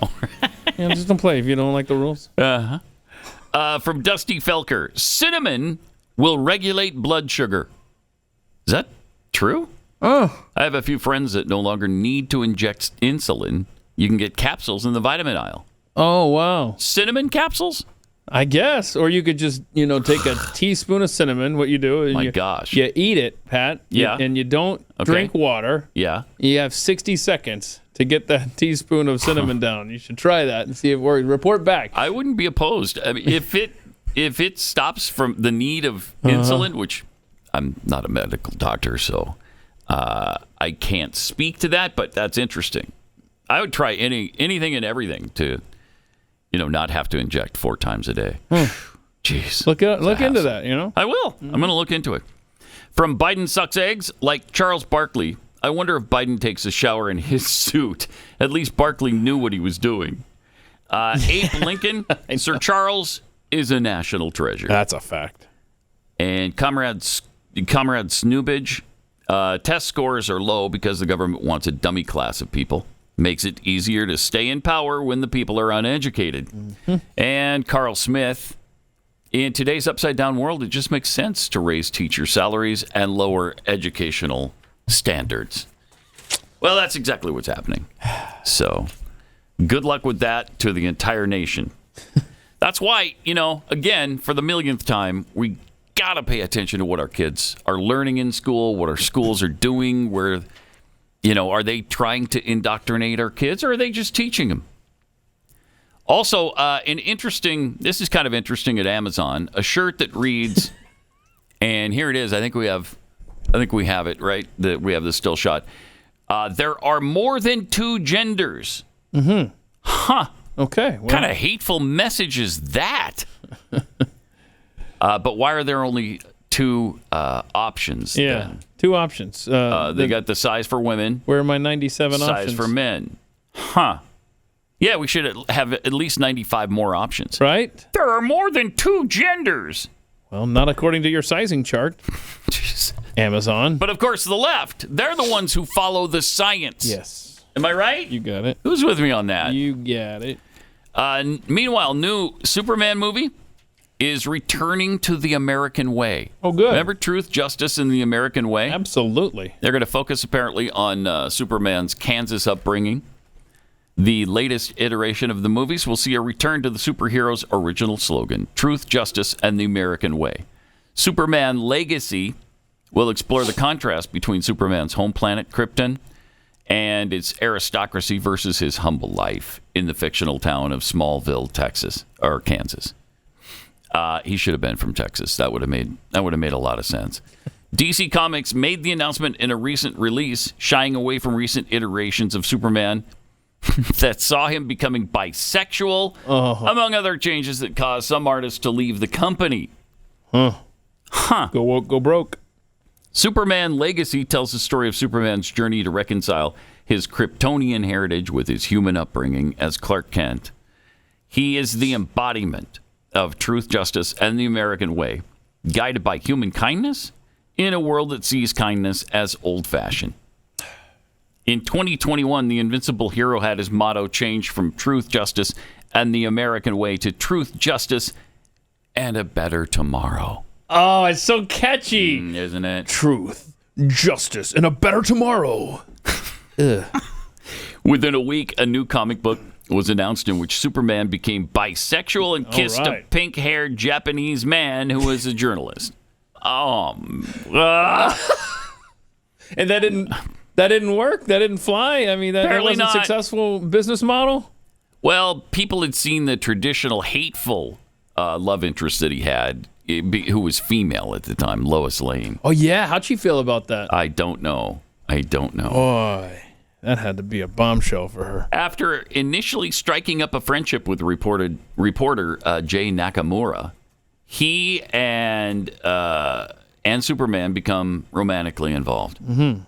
don't play if you don't like the rules. From Dusty Felker, cinnamon will regulate blood sugar. Is that true? Oh. I have a few friends that no longer need to inject insulin. You can get capsules in the vitamin aisle. Oh, wow. Cinnamon capsules? I guess. Or you could just, take a teaspoon of cinnamon, what you do. And you eat it, Pat. Yeah. And you don't drink water. Yeah. You have 60 seconds to get that teaspoon of cinnamon down. You should try that and see if it works. Report back. I wouldn't be opposed. I mean, if it stops from the need of insulin, which I'm not a medical doctor, so I can't speak to that, but that's interesting. I would try anything and everything to, not have to inject 4 times a day. Jeez. Look into that, I will. I'm going to look into it. From Biden sucks eggs, like Charles Barkley. I wonder if Biden takes a shower in his suit. At least Barkley knew what he was doing. Abe Lincoln, Sir Charles is a national treasure. That's a fact. And Comrade Snoobage, test scores are low because the government wants a dummy class of people. Makes it easier to stay in power when the people are uneducated. And Carl Smith, in today's upside-down world, it just makes sense to raise teacher salaries and lower educational standards. Well, that's exactly what's happening. So, good luck with that to the entire nation. That's why, again, for the millionth time, we got to pay attention to what our kids are learning in school, what our schools are doing, where, are they trying to indoctrinate our kids, or are they just teaching them? Also, this is kind of interesting at Amazon, a shirt that reads, and here it is. I think we have it, right? We have the still shot. There are more than 2 genders. Mm-hmm. Huh. Okay. What kind of hateful message is that? But why are there only 2 options? Yeah, then? 2 options. They got the size for women. Where are my 97 options? Size for men. Huh. Yeah, we should have at least 95 more options. Right? There are more than 2 genders. Well, not according to your sizing chart. Amazon. But of course, the left, they're the ones who follow the science. Yes. Am I right? You got it. Who's with me on that? You got it. Meanwhile, new Superman movie is returning to the American way. Oh, good. Remember Truth, Justice, and the American Way? Absolutely. They're going to focus apparently on Superman's Kansas upbringing. The latest iteration of the movies will see a return to the superhero's original slogan, Truth, Justice, and the American Way. Superman Legacy will explore the contrast between Superman's home planet, Krypton, and its aristocracy versus his humble life in the fictional town of Smallville, Texas, or Kansas. He should have been from Texas. That would have made a lot of sense. DC Comics made the announcement in a recent release, shying away from recent iterations of Superman that saw him becoming bisexual, among other changes that caused some artists to leave the company. Go broke. Superman Legacy tells the story of Superman's journey to reconcile his Kryptonian heritage with his human upbringing as Clark Kent. He is the embodiment of truth, justice, and the American way, guided by human kindness in a world that sees kindness as old-fashioned. In 2021, the invincible hero had his motto changed from truth, justice, and the American way to truth, justice, and a better tomorrow. Oh, it's so catchy. Isn't it? Truth, justice, and a better tomorrow. Within a week, a new comic book was announced in which Superman became bisexual and kissed a pink-haired Japanese man who was a journalist. And that didn't work? That didn't fly? I mean, that wasn't a successful business model? Well, people had seen the traditional hateful love interest that he had, who was female at the time, Lois Lane. Oh, yeah? How'd she feel about that? I don't know. Boy, that had to be a bombshell for her. After initially striking up a friendship with reporter Jay Nakamura, he and Superman become romantically involved. Mm-hmm.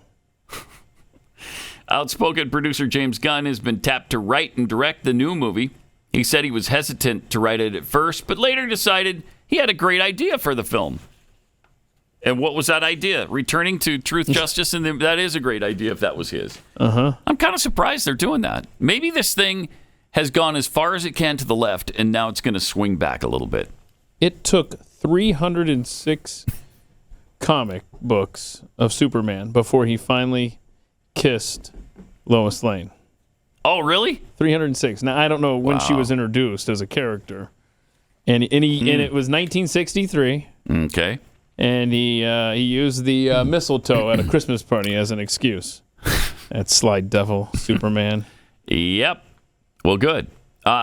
Outspoken producer James Gunn has been tapped to write and direct the new movie. He said he was hesitant to write it at first, but later decided he had a great idea for the film. And what was that idea? Returning to truth, justice, and that is a great idea if that was his. I'm kind of surprised they're doing that. Maybe this thing has gone as far as it can to the left, and now it's going to swing back a little bit. It took 306 comic books of Superman before he finally kissed Lois Lane. Oh, really? 306. Now, I don't know when she was introduced as a character. And it was 1963. Okay. And he used the mistletoe at a Christmas party as an excuse. That sly devil, Superman. Yep. Well, good.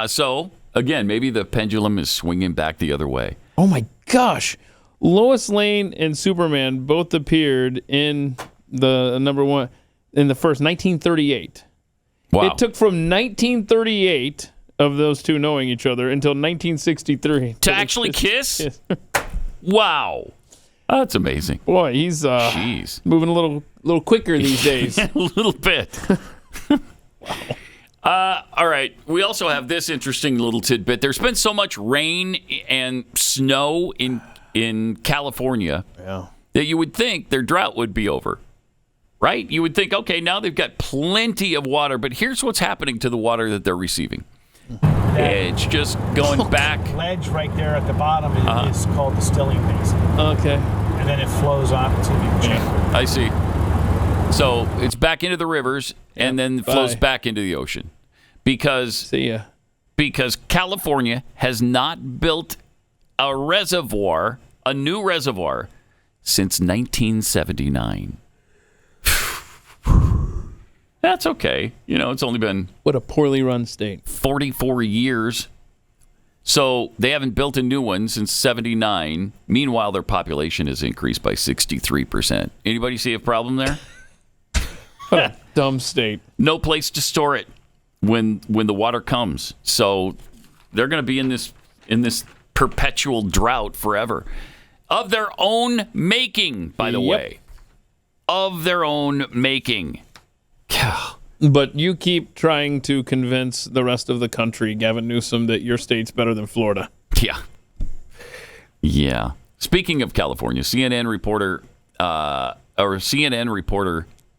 So, again, maybe the pendulum is swinging back the other way. Oh, my gosh. Lois Lane and Superman both appeared in the number one in the first 1938. Wow. It took from 1938 of those two knowing each other until 1963 to actually kiss. Wow. That's amazing. Boy, he's moving a little quicker these days. A little bit. Wow. All right. We also have this interesting little tidbit. There's been so much rain and snow in California that you would think their drought would be over. Right? You would think, okay, now they've got plenty of water, but here's what's happening to the water that they're receiving. It's just going back. Ledge right there at the bottom is called the Stilling Basin. Okay. And then it flows off to the ocean. I see. So it's back into the rivers and then flows back into the ocean. Because see ya. because California has not built a new reservoir, since 1979. That's okay. It's only been... What a poorly run state. 44 years. So they haven't built a new one since 79. Meanwhile, their population has increased by 63%. Anybody see a problem there? What a dumb state. No place to store it when the water comes. So they're going to be in this perpetual drought forever. Of their own making, by the way. Of their own making. But you keep trying to convince the rest of the country, Gavin Newsom, that your state's better than Florida. Yeah. Speaking of California, CNN reporter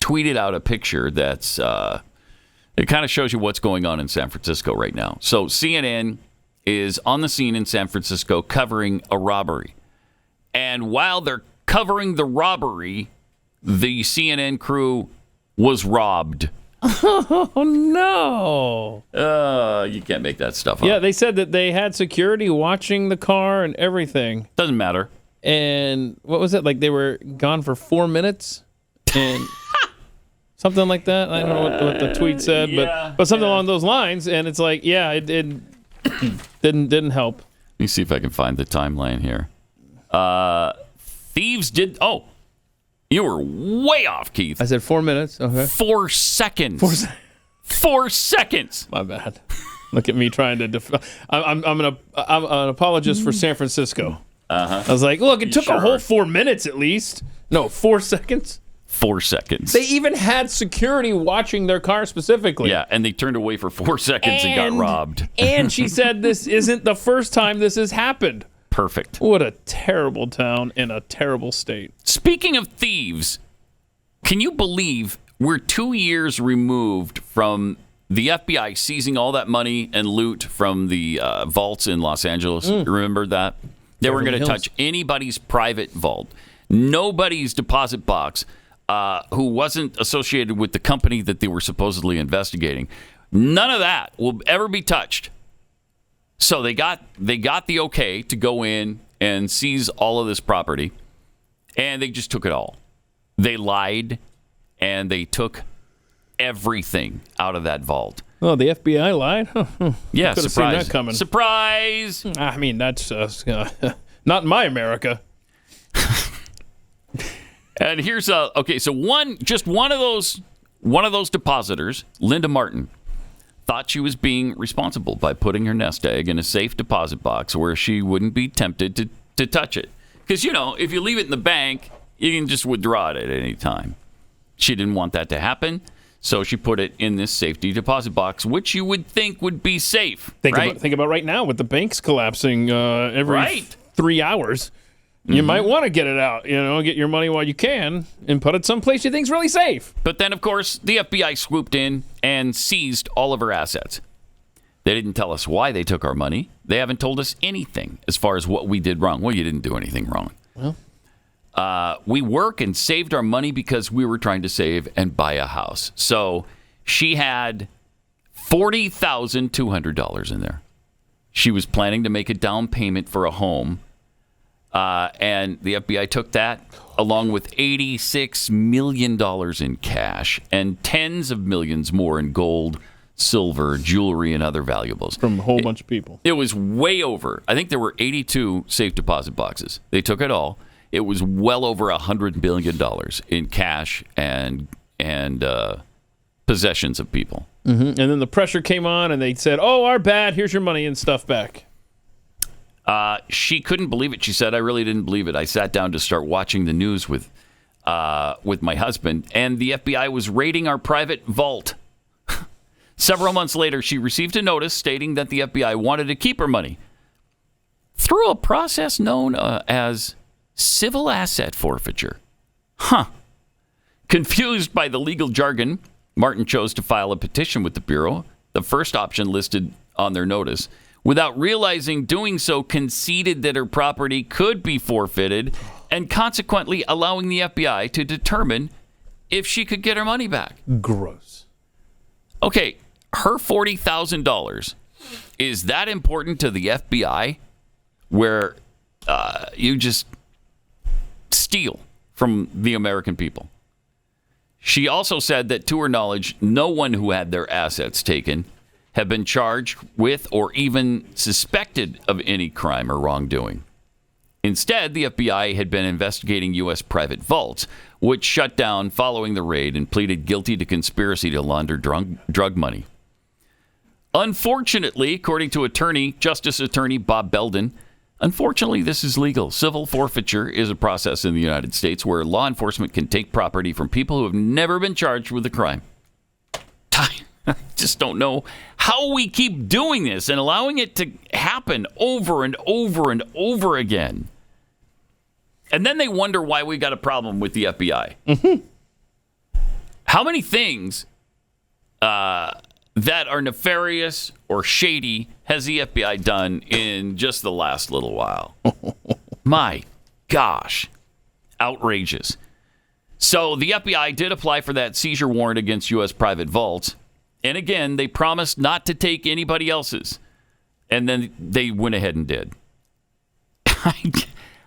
tweeted out a picture that's it kind of shows you what's going on in San Francisco right now. So CNN is on the scene in San Francisco covering a robbery. And while they're covering the robbery, the CNN crew was robbed. Oh, no. You can't make that stuff up. Yeah, they said that they had security watching the car and everything. Doesn't matter. And what was it? Like they were gone for 4 minutes? And something like that. I don't know what the tweet said, but something along those lines. And it's like, it didn't help. Let me see if I can find the timeline here. Thieves did... Oh, you were way off, Keith. I said 4 minutes. Okay. 4 seconds. 4 seconds. My bad. Look at me trying to... I'm an apologist for San Francisco. I was like, look, it took a whole 4 minutes at least. No, 4 seconds. 4 seconds. They even had security watching their car specifically. Yeah, and they turned away for 4 seconds and got robbed. And she said this isn't the first time this has happened. Perfect. What a terrible town in a terrible state. Speaking of thieves, can you believe we're 2 years removed from the FBI seizing all that money and loot from the vaults in Los Angeles? Remember that? They weren't going to touch anybody's private vault, nobody's deposit box who wasn't associated with the company that they were supposedly investigating. None of that will ever be touched. So they got the okay to go in and seize all of this property, and they just took it all. They lied, and they took everything out of that vault. Oh, the FBI lied? Yeah, could have seen that coming. Surprise! I mean, that's not in my America. And here's okay. So one of those depositors, Linda Martin, thought she was being responsible by putting her nest egg in a safe deposit box where she wouldn't be tempted to touch it. Because, if you leave it in the bank, you can just withdraw it at any time. She didn't want that to happen, so she put it in this safety deposit box, which you would think would be safe. Think about right now with the banks collapsing every 3 hours. You might want to get it out, get your money while you can and put it someplace you think's really safe. But then, of course, the FBI swooped in and seized all of her assets. They didn't tell us why they took our money. They haven't told us anything as far as what we did wrong. Well, you didn't do anything wrong. Well, we work and saved our money because we were trying to save and buy a house. So she had $40,200 in there. She was planning to make a down payment for a home. And the FBI took that along with $86 million in cash and tens of millions more in gold, silver, jewelry, and other valuables. From a whole bunch of people. It was way over. I think there were 82 safe deposit boxes. They took it all. It was well over $100 million in cash and possessions of people. Mm-hmm. And then the pressure came on and they said, oh, our bad. Here's your money and stuff back. She couldn't believe it. She said, I really didn't believe it. I sat down to start watching the news with my husband, and the FBI was raiding our private vault. Several months later, she received a notice stating that the FBI wanted to keep her money through a process known as civil asset forfeiture. Confused by the legal jargon, Martin chose to file a petition with the Bureau, the first option listed on their notice. Without realizing doing so, conceded that her property could be forfeited and consequently allowing the FBI to determine if she could get her money back. Gross. Okay, her $40,000 is that important to the FBI, where you just steal from the American people? She also said that, to her knowledge, no one who had their assets taken have been charged with or even suspected of any crime or wrongdoing. Instead, the FBI had been investigating U.S. private vaults, which shut down following the raid and pleaded guilty to conspiracy to launder drug money. Unfortunately, according to Justice Attorney Bob Belden, unfortunately, this is legal. Civil forfeiture is a process in the United States where law enforcement can take property from people who have never been charged with a crime. I just don't know how we keep doing this and allowing it to happen over and over and over again. And then they wonder why we got a problem with the FBI. Mm-hmm. How many things that are nefarious or shady has the FBI done in just the last little while? My gosh. Outrageous. So the FBI did apply for that seizure warrant against U.S. private vaults. And again, they promised not to take anybody else's. And then they went ahead and did.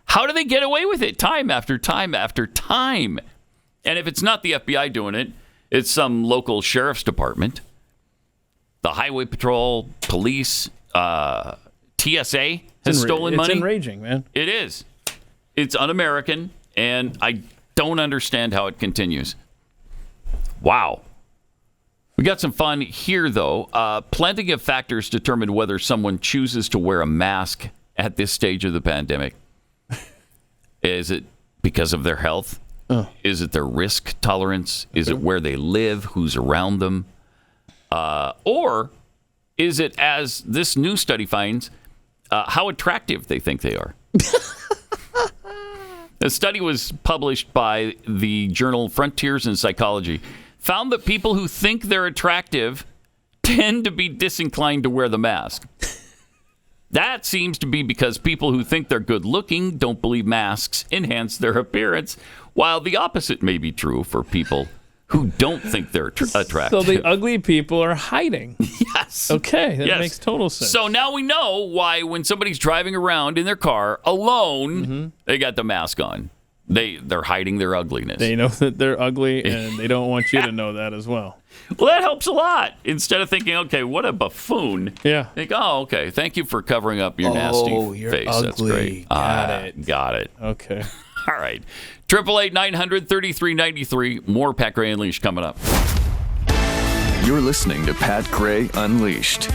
How do they get away with it time after time after time? And if it's not the FBI doing it, it's some local sheriff's department, the highway patrol, police, TSA has stolen money. It's enraging, man. It is. It's un-American, and I don't understand how it continues. Wow. We got some fun here, though. Plenty of factors determine whether someone chooses to wear a mask at this stage of the pandemic. Is it because of their health? Is it their risk tolerance? Is it where they live? Who's around them? Or is it, as this new study finds, how attractive they think they are? A study was published by the journal Frontiers in Psychology, found that people who think they're attractive tend to be disinclined to wear the mask. That seems to be because people who think they're good looking don't believe masks enhance their appearance, while the opposite may be true for people who don't think they're attractive. So the ugly people are hiding. Yes. Okay, that makes total sense. So now we know why when somebody's driving around in their car alone, they got the mask on. They're hiding their ugliness. They know that they're ugly, and they don't want you to know that as well. Well, that helps a lot. Instead of thinking, okay, what a buffoon. Yeah. Think, oh, okay, thank you for covering up your nasty you're face. Ugly. That's great. Got it. Okay. All right. 888-900-3393. More Pat Gray Unleashed coming up. You're listening to Pat Gray Unleashed.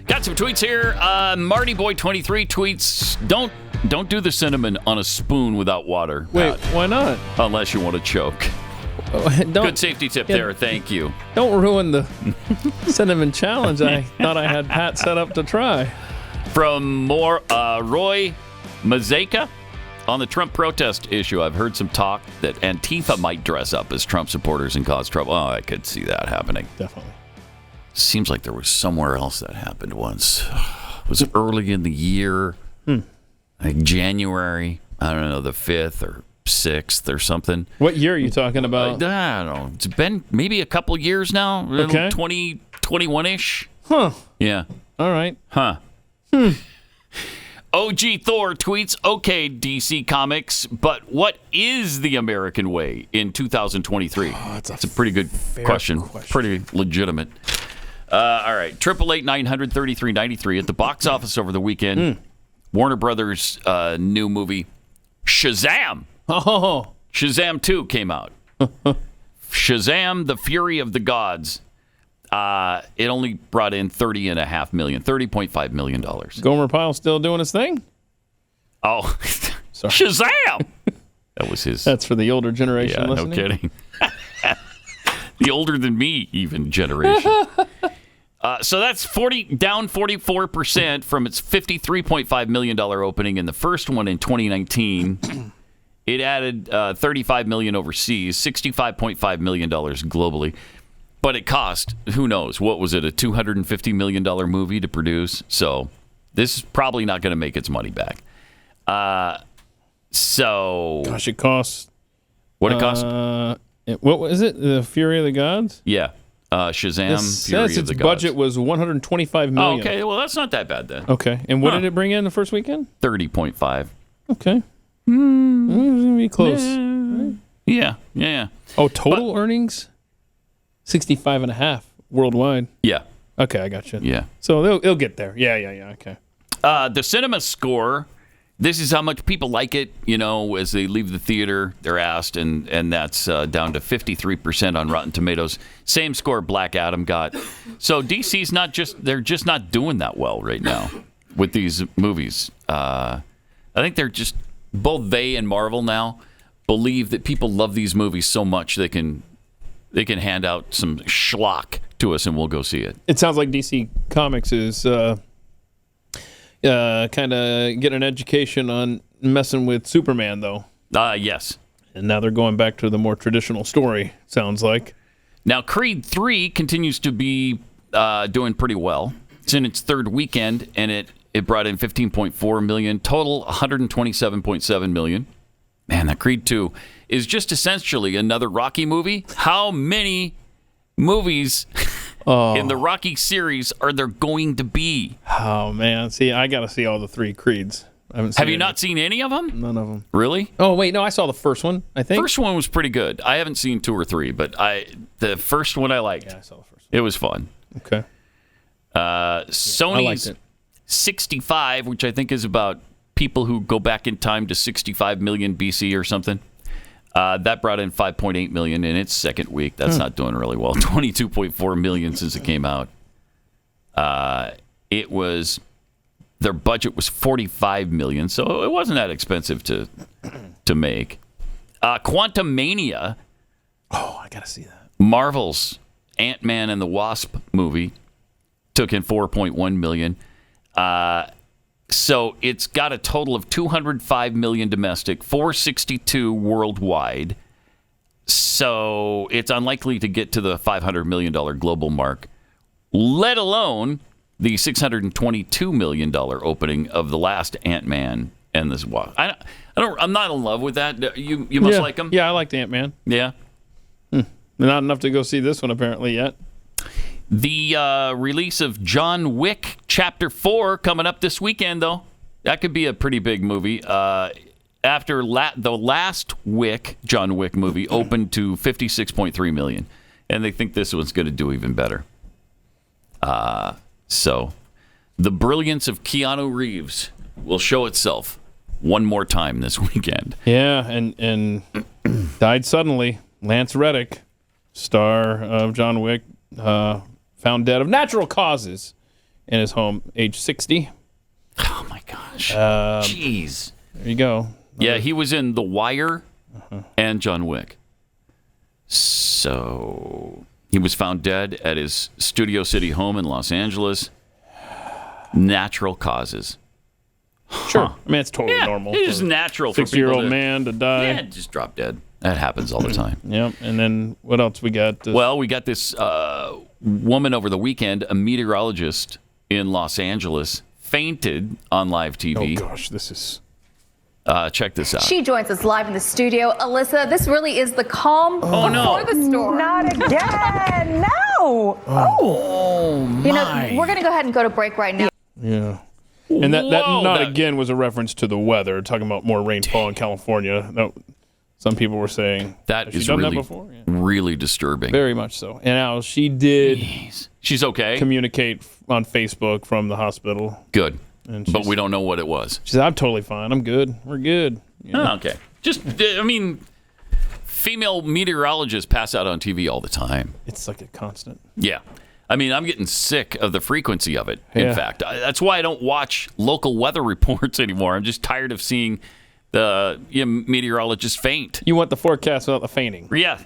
Got some tweets here. Marty Boy 23 tweets, don't do the cinnamon on a spoon without water. Wait, why not? Unless you want to choke. Good safety tip there. Thank you. Don't ruin the cinnamon challenge I thought I had Pat set up to try. From Roy Mazeka on the Trump protest issue, I've heard some talk that Antifa might dress up as Trump supporters and cause trouble. Oh, I could see that happening. Definitely. Seems like there was somewhere else that happened once. It was early in the year, like January, I don't know, the 5th or 6th or something. What year are you talking about? I don't know. It's been maybe a couple years now. Okay. 2021-ish. Huh. Yeah. All right. Huh. OG Thor tweets, okay, DC Comics, but what is the American way in 2023? That's a pretty good question. Pretty legitimate. All right. 888-900-3393. At the box office over the weekend, Warner Brothers' new movie, Shazam. Oh. Shazam 2 came out. Shazam, The Fury of the Gods. It only brought in $30.5 million. Gomer Pyle still doing his thing? Oh, sorry. Shazam! That was his. That's for the older generation listening. No kidding. The older than me, even generation. So that's down 44% from its $53.5 million opening in the first one in 2019. It added $35 million overseas, $65.5 million globally. But it cost, who knows, what was it, a $250 million movie to produce? So this is probably not going to make its money back. Gosh, it costs. What it cost? What was it? The Fury of the Gods? Yeah. Shazam, Fury of its the Gods. budget was $125 million. Oh, okay, well, that's not that bad then. Okay, and what did it bring in the first weekend? 30.5. Okay. It's gonna be close. Yeah. Oh, total earnings? 65.5 worldwide. Yeah. Okay, I got you. Yeah. So they'll get there. Yeah. Okay. The cinema score. This is how much people like it. As they leave the theater, they're asked, and that's down to 53% on Rotten Tomatoes. Same score Black Adam got. So DC's they're just not doing that well right now with these movies. I think they're just both they and Marvel now believe that people love these movies so much they can hand out some schlock to us and we'll go see it. It sounds like DC Comics is kind of getting an education on messing with Superman, though. Yes. And now they're going back to the more traditional story, sounds like. Now, Creed 3 continues to be doing pretty well. It's in its third weekend, and it brought in $15.4 million. Total, $127.7 million. Man, that Creed 2 is just essentially another Rocky movie. How many movies in the Rocky series are there going to be? Oh, man. See, I got to see all the three Creeds. Have you not seen any of them? None of them. Really? Oh, wait. No, I saw the first one, I think. First one was pretty good. I haven't seen 2 or 3, but the first one I liked. Yeah, I saw the first one. It was fun. Okay. Sony's 65, which I think is about people who go back in time to 65 million BC or something. That brought in $5.8 million in its second week. That's not doing really well. $22.4 million since it came out. Their budget was $45 million, so it wasn't that expensive to make. Quantumania. Oh, I gotta see that. Marvel's Ant-Man and the Wasp movie took in $4.1 million. So it's got a total of $205 million domestic, $462 worldwide. So it's unlikely to get to the $500 million global mark, let alone the $622 million opening of the last Ant-Man and this Wasp. I'm not in love with that. You must like them? Yeah, I liked Ant-Man. Yeah. Not enough to go see this one apparently yet. The release of John Wick Chapter 4 coming up this weekend, though. That could be a pretty big movie. After the last John Wick movie opened to $56.3 million, and they think this one's going to do even better. So the brilliance of Keanu Reeves will show itself one more time this weekend. Yeah, and died suddenly. Lance Reddick, star of John Wick, found dead of natural causes in his home, age 60. Oh, my gosh. Jeez. There you go. Yeah, he was in The Wire and John Wick. So he was found dead at his Studio City home in Los Angeles. Natural causes. Sure. I mean, it's totally normal. It is natural for people 60-year-old man to die. Yeah, just drop dead. That happens all the time. Yep. And then what else we got? Well, we got this woman over the weekend, a meteorologist in Los Angeles, fainted on live TV. Oh, gosh, this is... check this out. She joins us live in the studio. Alyssa, this really is the calm before the storm. Not again. No. Oh, my. You know, we're going to go ahead and go to break right now. Yeah. And that again was a reference to the weather, talking about more rainfall in California. Some people were saying that is really, really disturbing. Very much so. And now she did. She's okay. Communicate on Facebook from the hospital. Good. But we don't know what it was. She said, "I'm totally fine. I'm good. We're good." Okay. Female meteorologists pass out on TV all the time. It's like a constant. Yeah. I'm getting sick of the frequency of it, Yeah. in fact. That's why I don't watch local weather reports anymore. I'm just tired of seeing the meteorologists faint. You want the forecast without the fainting. Yeah.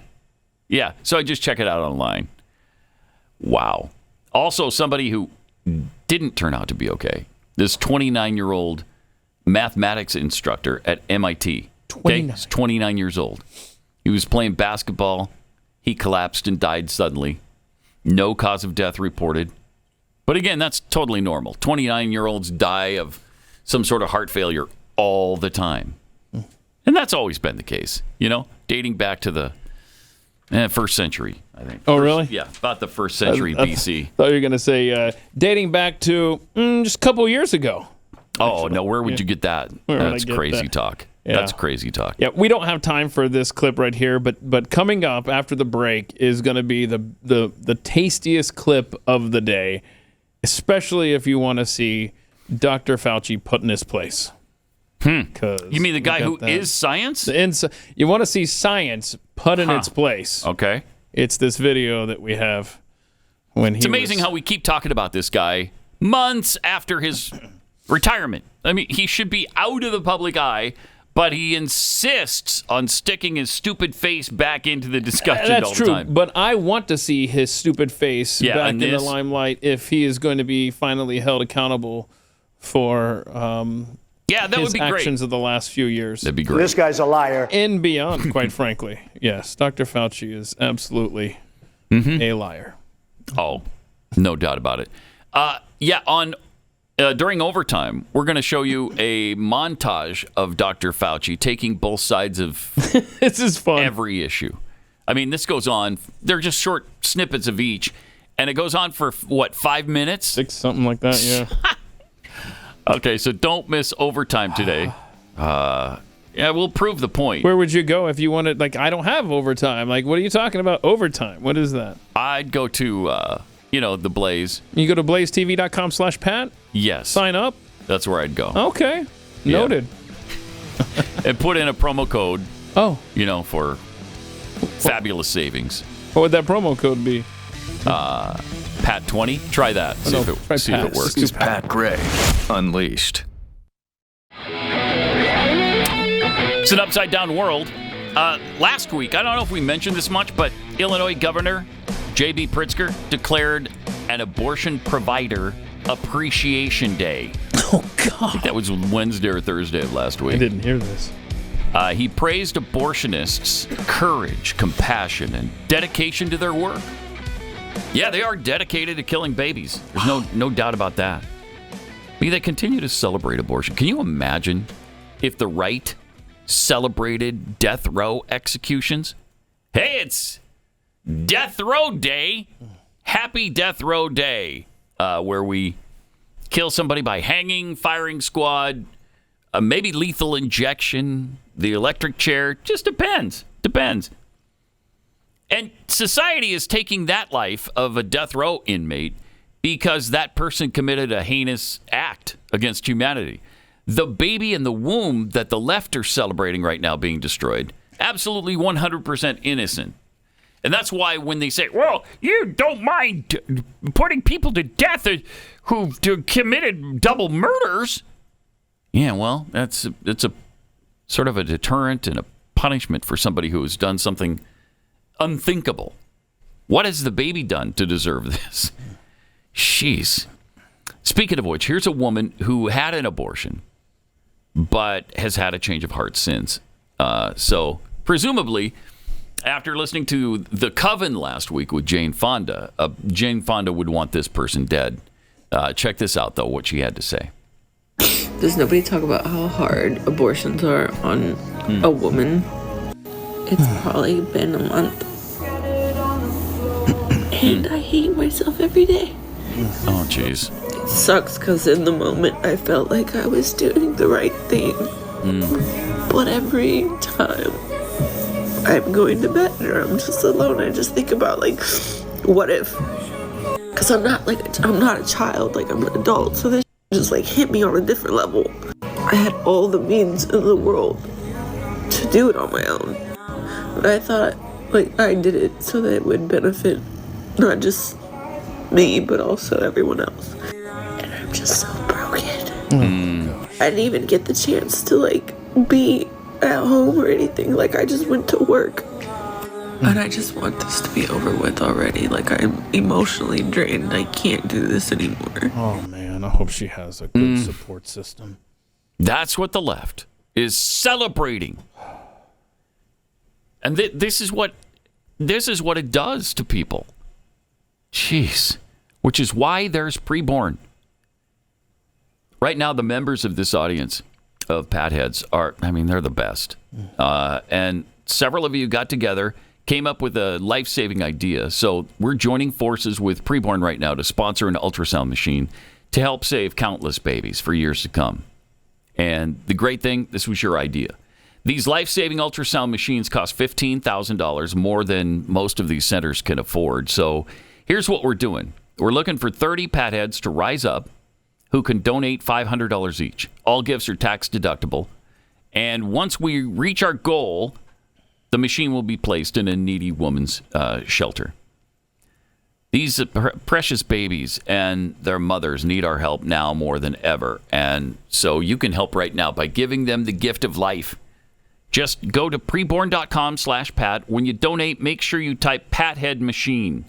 Yeah. So I just check it out online. Wow. Also, somebody who didn't turn out to be okay. This 29-year-old mathematics instructor at MIT. 29. He's 29 years old. He was playing basketball. He collapsed and died suddenly. No cause of death reported. But again, that's totally normal. 29-year-olds die of some sort of heart failure all the time. And that's always been the case, dating back to the First century, I think. Oh, really? Yeah, about the first century BC. Thought you were going to say dating back to just a couple years ago. Oh, no, where would you get that? That's crazy that? talk. Yeah. That's crazy talk. Yeah, we don't have time for this clip right here, but coming up after the break is going to be the tastiest clip of the day, especially if you want to see Dr. Fauci put in his place. You mean the guy who is science? You want to see science put in its place. Okay. It's this video that we have when It's amazing how we keep talking about this guy months after his retirement. I mean, he should be out of the public eye, but he insists on sticking his stupid face back into the discussion all the time. That's true, but I want to see his stupid face back in the limelight if he is going to be finally held accountable for that would be great. Actions of the last few years. That'd be great. This guy's a liar. And beyond, quite frankly. Yes, Dr. Fauci is absolutely a liar. Oh, no doubt about it. During overtime, we're going to show you a montage of Dr. Fauci taking both sides of this is fun. Every issue. I mean, this goes on. They're just short snippets of each, and it goes on for, 5 minutes? 6, something like that, yeah. Okay, so don't miss overtime today. We'll prove the point. Where would you go if you wanted, I don't have overtime. What are you talking about, overtime? What is that? I'd go to, the Blaze. You go to blazetv.com/Pat? Yes. Sign up? That's where I'd go. Okay. Noted. And put in a promo code. Oh. For fabulous savings. What would that promo code be? Pat20. Try that. See if it works. This is Pat Gray Unleashed. It's an upside-down world. Last week, I don't know if we mentioned this much, but Illinois Governor J.B. Pritzker declared an abortion provider appreciation day. Oh, God. That was Wednesday or Thursday of last week. I didn't hear this. He praised abortionists' courage, compassion, and dedication to their work. Yeah, they are dedicated to killing babies. There's no doubt about that. They continue to celebrate abortion. Can you imagine if the right celebrated death row executions? Hey, it's Death Row Day. Happy Death Row Day, where we kill somebody by hanging, firing squad, maybe lethal injection, the electric chair. Just depends. And society is taking that life of a death row inmate because that person committed a heinous act against humanity. The baby in the womb that the left are celebrating right now being destroyed, absolutely 100% innocent. And that's why when they say, well, you don't mind putting people to death who've committed double murders. Yeah, well, it's a sort of a deterrent and a punishment for somebody who has done something unthinkable. What has the baby done to deserve this? Jeez. Speaking of which, here's a woman who had an abortion, but has had a change of heart since. So presumably, after listening to The Coven last week with Jane Fonda, Jane Fonda would want this person dead. Check this out, though, what she had to say. Does nobody talk about how hard abortions are on a woman? It's probably been a month. And I hate myself every day. Oh, jeez. It sucks because in the moment I felt like I was doing the right thing. But every time I'm going to bed or I'm just alone, I just think about, what if? Because I'm not a child, I'm an adult. So this just, hit me on a different level. I had all the means in the world to do it on my own. But I thought, I did it so that it would benefit not just me, but also everyone else. And I'm just so broken. I didn't even get the chance to, be at home or anything. I just went to work. And I just want this to be over with already. I'm emotionally drained. I can't do this anymore. Oh, man. I hope she has a good support system. That's what the left is celebrating. And this is what it does to people. Jeez. Which is why there's Preborn. Right now, the members of this audience of Pat Heads they're the best. And several of you got together came up with a life-saving idea. So we're joining forces with Preborn right now to sponsor an ultrasound machine to help save countless babies for years to come. And the great thing, this was your idea. These life-saving ultrasound machines cost $15,000, more than most of these centers can afford. So here's what we're doing. We're looking for 30 patheads to rise up who can donate $500 each. All gifts are tax deductible. And once we reach our goal, the machine will be placed in a needy woman's shelter. These precious babies and their mothers need our help now more than ever. And so you can help right now by giving them the gift of life. Just go to preborn.com/Pat. When you donate, make sure you type Pathead Machine.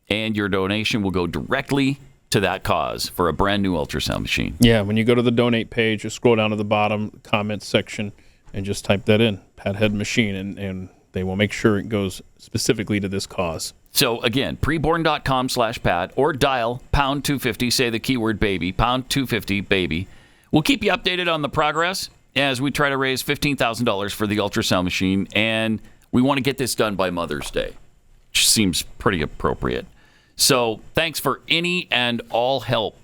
And your donation will go directly to that cause for a brand new ultrasound machine. Yeah, when you go to the donate page, just scroll down to the bottom comments section and just type that in, Pathead Machine, and they will make sure it goes specifically to this cause. So again, preborn.com/Pat or dial pound 250, say the keyword baby, pound 250 baby. We'll keep you updated on the progress as we try to raise $15,000 for the ultrasound machine, and we want to get this done by Mother's Day, which seems pretty appropriate. So thanks for any and all help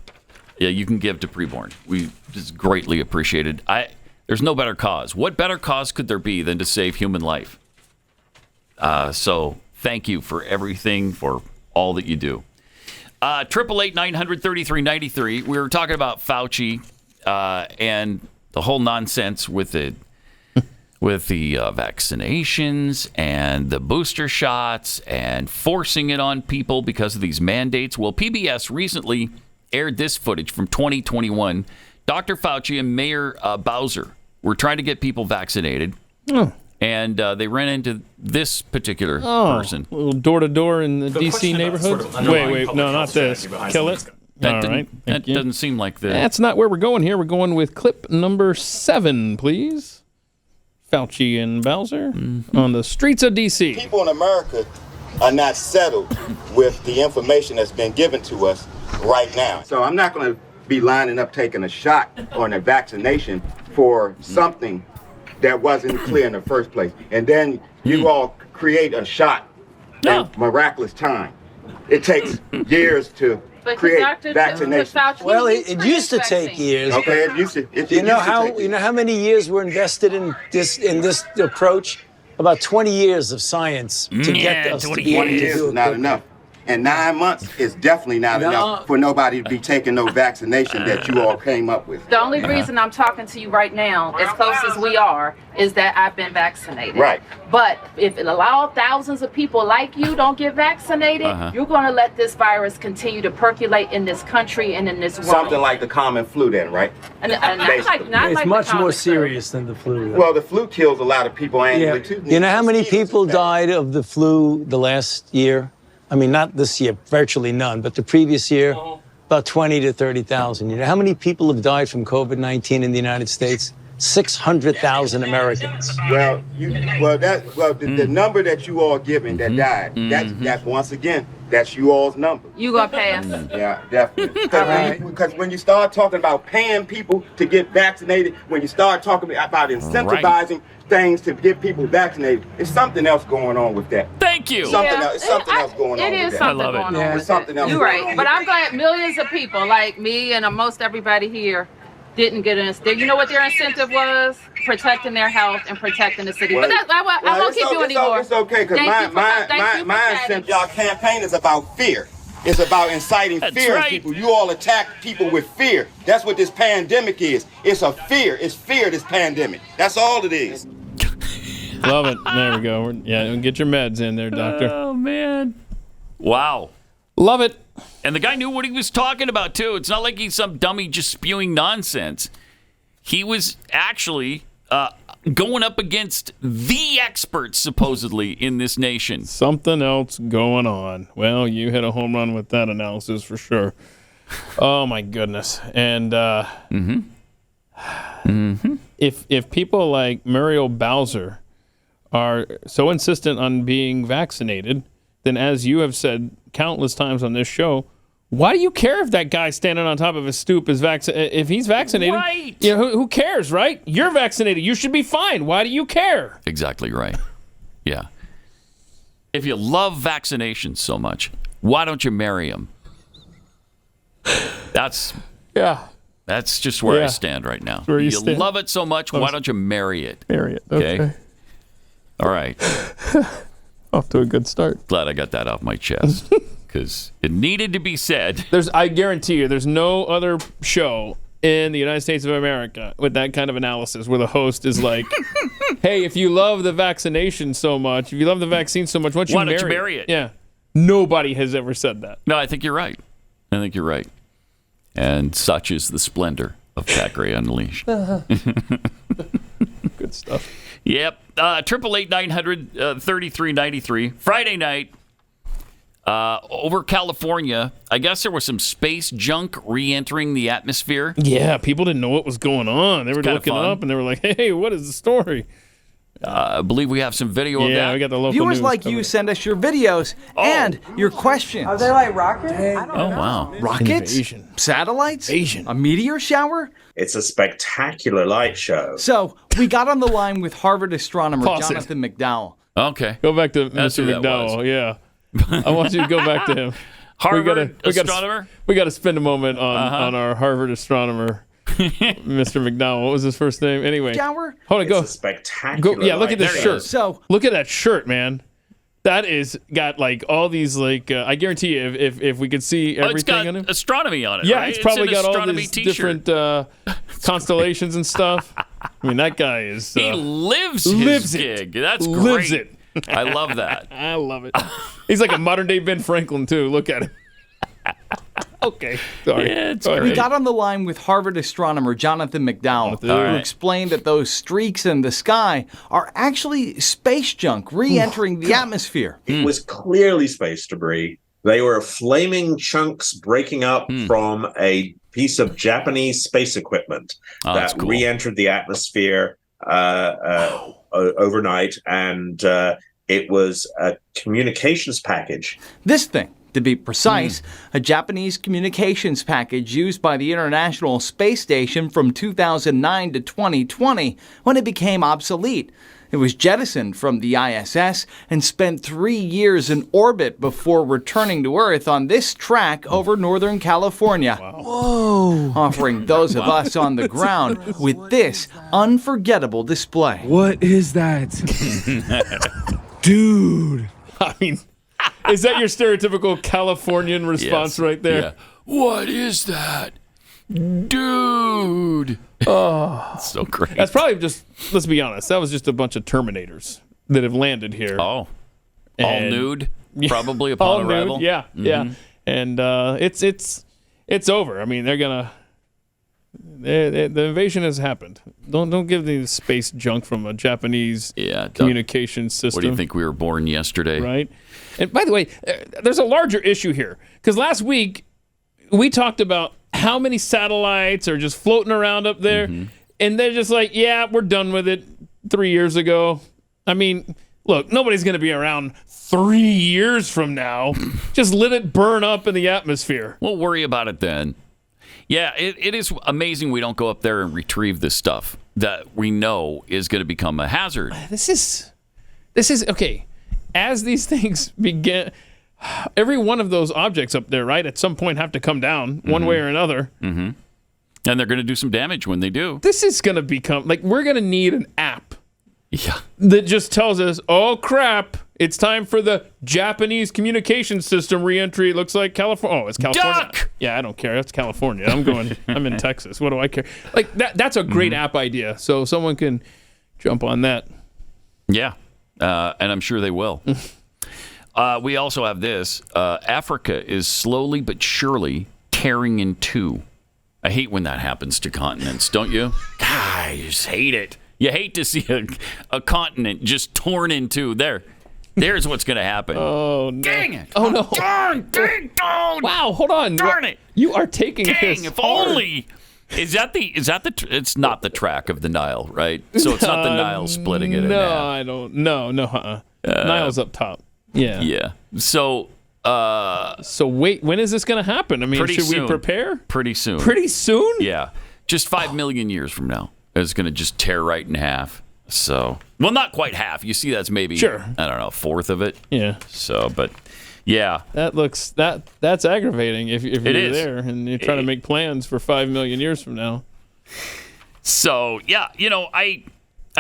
you can give to Preborn. We just greatly appreciated. There's no better cause. What better cause could there be than to save human life? So thank you for everything, for all that you do. 888-900-3393. We were talking about Fauci and the whole nonsense with the vaccinations and the booster shots and forcing it on people because of these mandates. Well, PBS recently aired this footage from 2021. Dr. Fauci and Mayor Bowser were trying to get people vaccinated. Oh. And they ran into this particular person. A little door-to-door in the D.C. neighborhood. Wait, no, not this. Kill it. That doesn't seem like the... That's not where we're going here. We're going with clip number 7, please. Fauci and Bowser on the streets of D.C. People in America are not settled with the information that's been given to us right now. So I'm not going to be lining up taking a shot or a vaccination for something that wasn't clear in the first place. And then you all create a shot in miraculous time. It takes years to create vaccination. Well, it used to take years. Okay, it used to. You know how many years were invested in this approach? About 20 years of science to get us to be able to do it. Not enough. And 9 months is definitely not enough for nobody to be taking no vaccination that you all came up with. The only reason I'm talking to you right now, as close as we are, is that I've been vaccinated. Right. But if it allows thousands of people like you don't get vaccinated, you're going to let this virus continue to percolate in this country and in this world. Something like the common flu then, right? And not it's like much more serious than the flu. Though. Well, the flu kills a lot of people annually, too. You know how many people died of the flu the last year? I mean, not this year, virtually none, but the previous year, about 20 to 30,000. You know how many people have died from COVID-19 in the United States? 600,000 Americans. Well, the number that you all given that died, that's once again, that's you all's number. You gonna pass? Yeah, definitely. Because when you start talking about paying people to get vaccinated, when you start talking about incentivizing things to get people vaccinated, there's something else going on with that. Thank you. Something else going on. It is something going on. There's something else. You're right. But I'm glad millions of people like me and most everybody here didn't get an. You know what their incentive was? Protecting their health and protecting the city. But I won't keep you anymore. It's okay, because my incentive, y'all campaign is about fear. It's about inciting fear in people. You all attack people with fear. That's what this pandemic is. It's a fear. It's fear, this pandemic. That's all it is. Love it. There we go. Get your meds in there, doctor. Oh, man. Wow. Love it. And the guy knew what he was talking about, too. It's not like he's some dummy just spewing nonsense. He was actually going up against the experts, supposedly, in this nation. Something else going on. Well, you hit a home run with that analysis for sure. Oh, my goodness. And if people like Muriel Bowser are so insistent on being vaccinated, then as you have said countless times on this show, why do you care if that guy standing on top of a stoop is vaccinated? If he's vaccinated, right. Who cares, right? You're vaccinated. You should be fine. Why do you care? Exactly right. Yeah. If you love vaccinations so much, why don't you marry them? That's just where I stand right now. Where you stand. Love it so much, why don't you marry it? Marry it. Okay. All right. Off to a good start. Glad I got that off my chest because it needed to be said. I guarantee you, there's no other show in the United States of America with that kind of analysis where the host is like, hey, if you love the vaccination so much, if you love the vaccine so much, why don't you marry it? Yeah. Nobody has ever said that. No, I think you're right. And such is the splendor of Pat Gray Unleashed. Good stuff. Yep. 888-900-3393. Friday night, over California, I guess there was some space junk re-entering the atmosphere. Yeah, people didn't know what was going on. They were looking up and they were like, hey, what is the story? I believe we have some video of that. Yeah, we got the local Viewers news like you send us your videos and your questions. Are they like rockets? Oh, wow. Rockets? Invasion. Satellites? Invasion. A meteor shower? It's a spectacular light show. So we got on the line with Harvard astronomer Pause it. Jonathan McDowell. Okay. Go back to That's Mr. who that McDowell. was. Yeah. I want you to go back to him. Harvard astronomer? We got to spend a moment on our Harvard astronomer, Mr. McDowell. What was his first name? Anyway. Shower? Hold on, go. It's a spectacular Yeah, look at this light shirt. show. So look at that shirt, man. That is got like all these like I guarantee you if we could see everything it's got on him. astronomy on it. Yeah, right? it's probably an got all astronomy these t-shirt. different constellations and stuff. I mean, that guy is He lives his gig. That's great. Lives it. I love that. I love it. He's like a modern day Ben Franklin too. Look at him. Okay, sorry. Yeah, it's we great. got on the line with Harvard astronomer Jonathan McDowell, who explained that those streaks in the sky are actually space junk re-entering the atmosphere. It was clearly space debris. They were flaming chunks breaking up from a piece of Japanese space equipment that cool. re-entered the atmosphere overnight, and it was a communications package. This thing, to be precise, a Japanese communications package used by the International Space Station from 2009 to 2020 when it became obsolete. It was jettisoned from the ISS and spent 3 years in orbit before returning to Earth on this track over Northern California. Whoa! Offering those of us on the ground with this unforgettable display. What is that? Dude! I mean, is that your stereotypical Californian response right there? Yeah. What is that? Dude. Oh, so great. That's probably just, let's be honest, that was just a bunch of Terminators that have landed here. Oh. All nude, probably upon all arrival. Nude, yeah, yeah. And it's over. I mean, they're gonna. The invasion has happened. Don't give the space junk from a Japanese communication system. What do you think? We were born yesterday, right? And by the way, there's a larger issue here because last week we talked about how many satellites are just floating around up there, and they're just like, yeah, we're done with it 3 years ago. I mean, look, nobody's going to be around 3 years from now. Just let it burn up in the atmosphere. We'll worry about it then. Yeah, it is amazing we don't go up there and retrieve this stuff that we know is going to become a hazard. This is okay. As these things begin, every one of those objects up there, right, at some point have to come down one way or another. Mm-hmm. And they're going to do some damage when they do. This is going to become, like, we're going to need an app Yeah. that just tells us, oh, crap, it's time for the Japanese communication system reentry. It looks like California. Oh, it's California. Duck! Yeah, I don't care. That's California. I'm in Texas. What do I care? Like, that's a great app idea. So someone can jump on that. Yeah. And I'm sure they will. We also have this. Africa is slowly but surely tearing in two. I hate when that happens to continents, don't you? God, I just hate it. You hate to see a continent just torn in two. There's what's going to happen. Oh, no. Dang it. Oh, no. Darn. Wow, hold on. Darn it. You are taking this if hard. only. Is that it's not the track of the Nile, right? So it's not the Nile splitting it in half. I don't. No. Nile's up top. Yeah. Yeah. So wait, when is this going to happen? I mean, should we prepare? Pretty soon. Pretty soon? Yeah. Just 5 million years from now. It's going to just tear right in half. So, well, not quite half. You see, that's maybe, Sure. I don't know, a fourth of it. Yeah. So, but yeah. That's aggravating if you're is. there and you're trying to make plans for 5 million years from now. So, yeah, I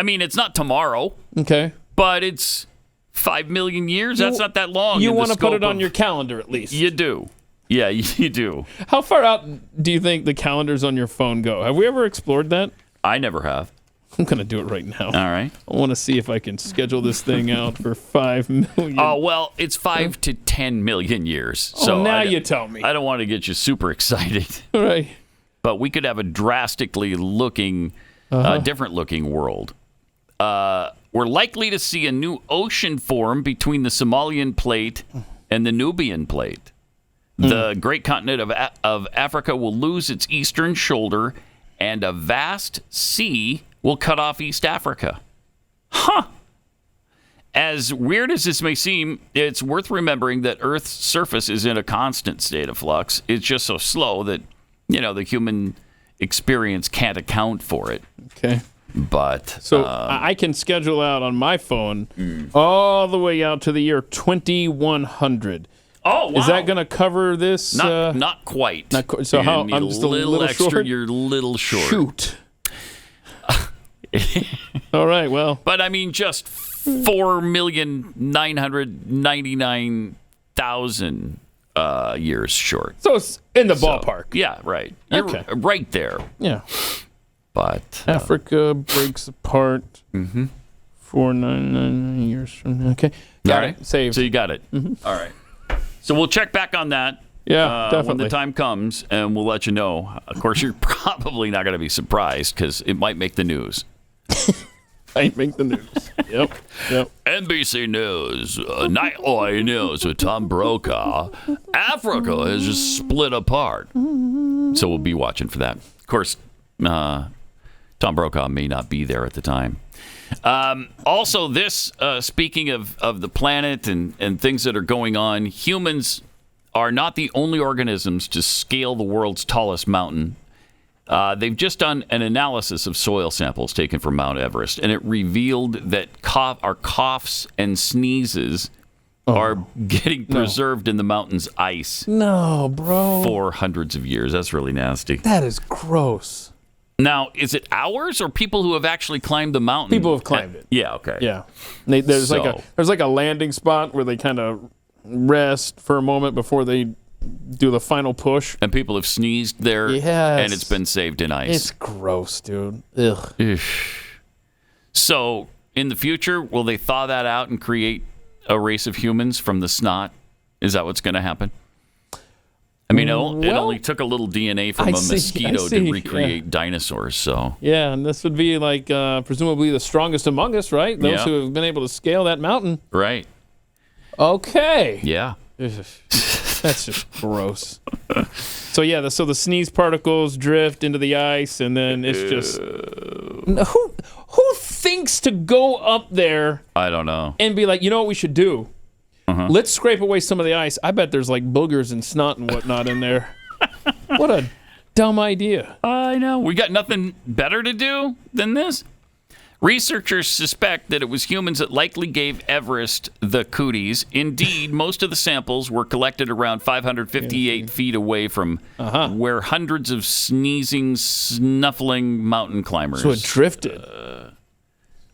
mean, it's not tomorrow. Okay. But it's 5 million years. That's not that long. You want to put it on your calendar at least. You do. Yeah, you do. How far out do you think the calendars on your phone go? Have we ever explored that? I never have. I'm going to do it right now. All right. I want to see if I can schedule this thing out for 5 million. Oh, well, it's 5 to 10 million years. So now you tell me. I don't want to get you super excited. Right. But we could have a drastically different looking world. We're likely to see a new ocean form between the Somalian plate and the Nubian plate. The great continent of Africa will lose its eastern shoulder, and a vast sea will cut off East Africa. Huh. As weird as this may seem, it's worth remembering that Earth's surface is in a constant state of flux. It's just so slow that, the human experience can't account for it. Okay. But so I can schedule out on my phone all the way out to the year 2100. Oh, wow. Is that going to cover this? Not quite. So You're how gonna need I'm just a little extra. short. You're a little short. Shoot. All right. Well, but I mean, just 4,999,000 years short. So it's in the ballpark. Yeah, right. You're right there. Yeah. But Africa breaks apart 4,999 years from now. Okay. Got it. Saved. So you got it. All right. So we'll check back on that. Yeah, definitely. When the time comes, and we'll let you know. Of course, you're probably not going to be surprised because it might make the news. Might make the news. Yep. NBC News, Nightly News with Tom Brokaw. Africa is just split apart. So we'll be watching for that. Of course, Tom Brokaw may not be there at the time. Also, this, speaking of the planet and things that are going on, humans are not the only organisms to scale the world's tallest mountain. They've just done an analysis of soil samples taken from Mount Everest, and it revealed that our coughs and sneezes are getting preserved in the mountain's ice. No, bro. For hundreds of years. That's really nasty. That is gross. Now, is it ours or people who have actually climbed the mountain? People have climbed it. Yeah, okay. Yeah. There's like a landing spot where they kind of rest for a moment before they do the final push. And people have sneezed there, and it's been saved in ice. It's gross, dude. Ugh. So, in the future, will they thaw that out and create a race of humans from the snot? Is that what's going to happen? I mean, it only took a little DNA from a mosquito to recreate dinosaurs, so... Yeah, and this would be like presumably the strongest among us, right? Those who have been able to scale that mountain. Right. Okay. Yeah. That's just gross. So yeah, so the sneeze particles drift into the ice, and then it's just who thinks to go up there? I don't know. And be like, you know what we should do? Let's scrape away some of the ice. I bet there's like boogers and snot and whatnot in there. What a dumb idea. I know. We got nothing better to do than this. Researchers suspect that it was humans that likely gave Everest the cooties. Indeed, most of the samples were collected around 558 feet away from where hundreds of sneezing, snuffling mountain climbers So it drifted.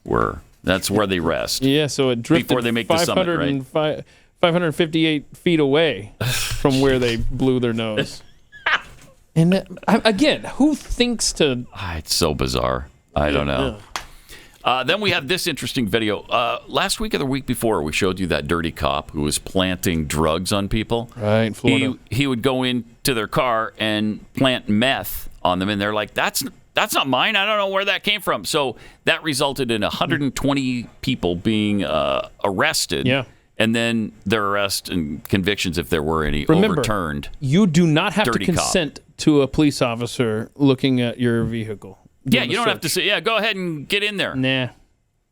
Were. That's where they rest. Yeah, so it drifted before they make the summit, right? 558 feet away from where they blew their nose. And again, who thinks to... It's so bizarre. I don't know. Then we have this interesting video. Last week or the week before, we showed you that dirty cop who was planting drugs on people. Right, in Florida. He would go into their car and plant meth on them, and they're like, that's not mine. I don't know where that came from. So that resulted in 120 people being arrested. Yeah. And then their arrest and convictions, if there were any, overturned. You do not have to Dirty consent to a police officer looking at your vehicle. Yeah, you don't have to say, go ahead and get in there. Nah.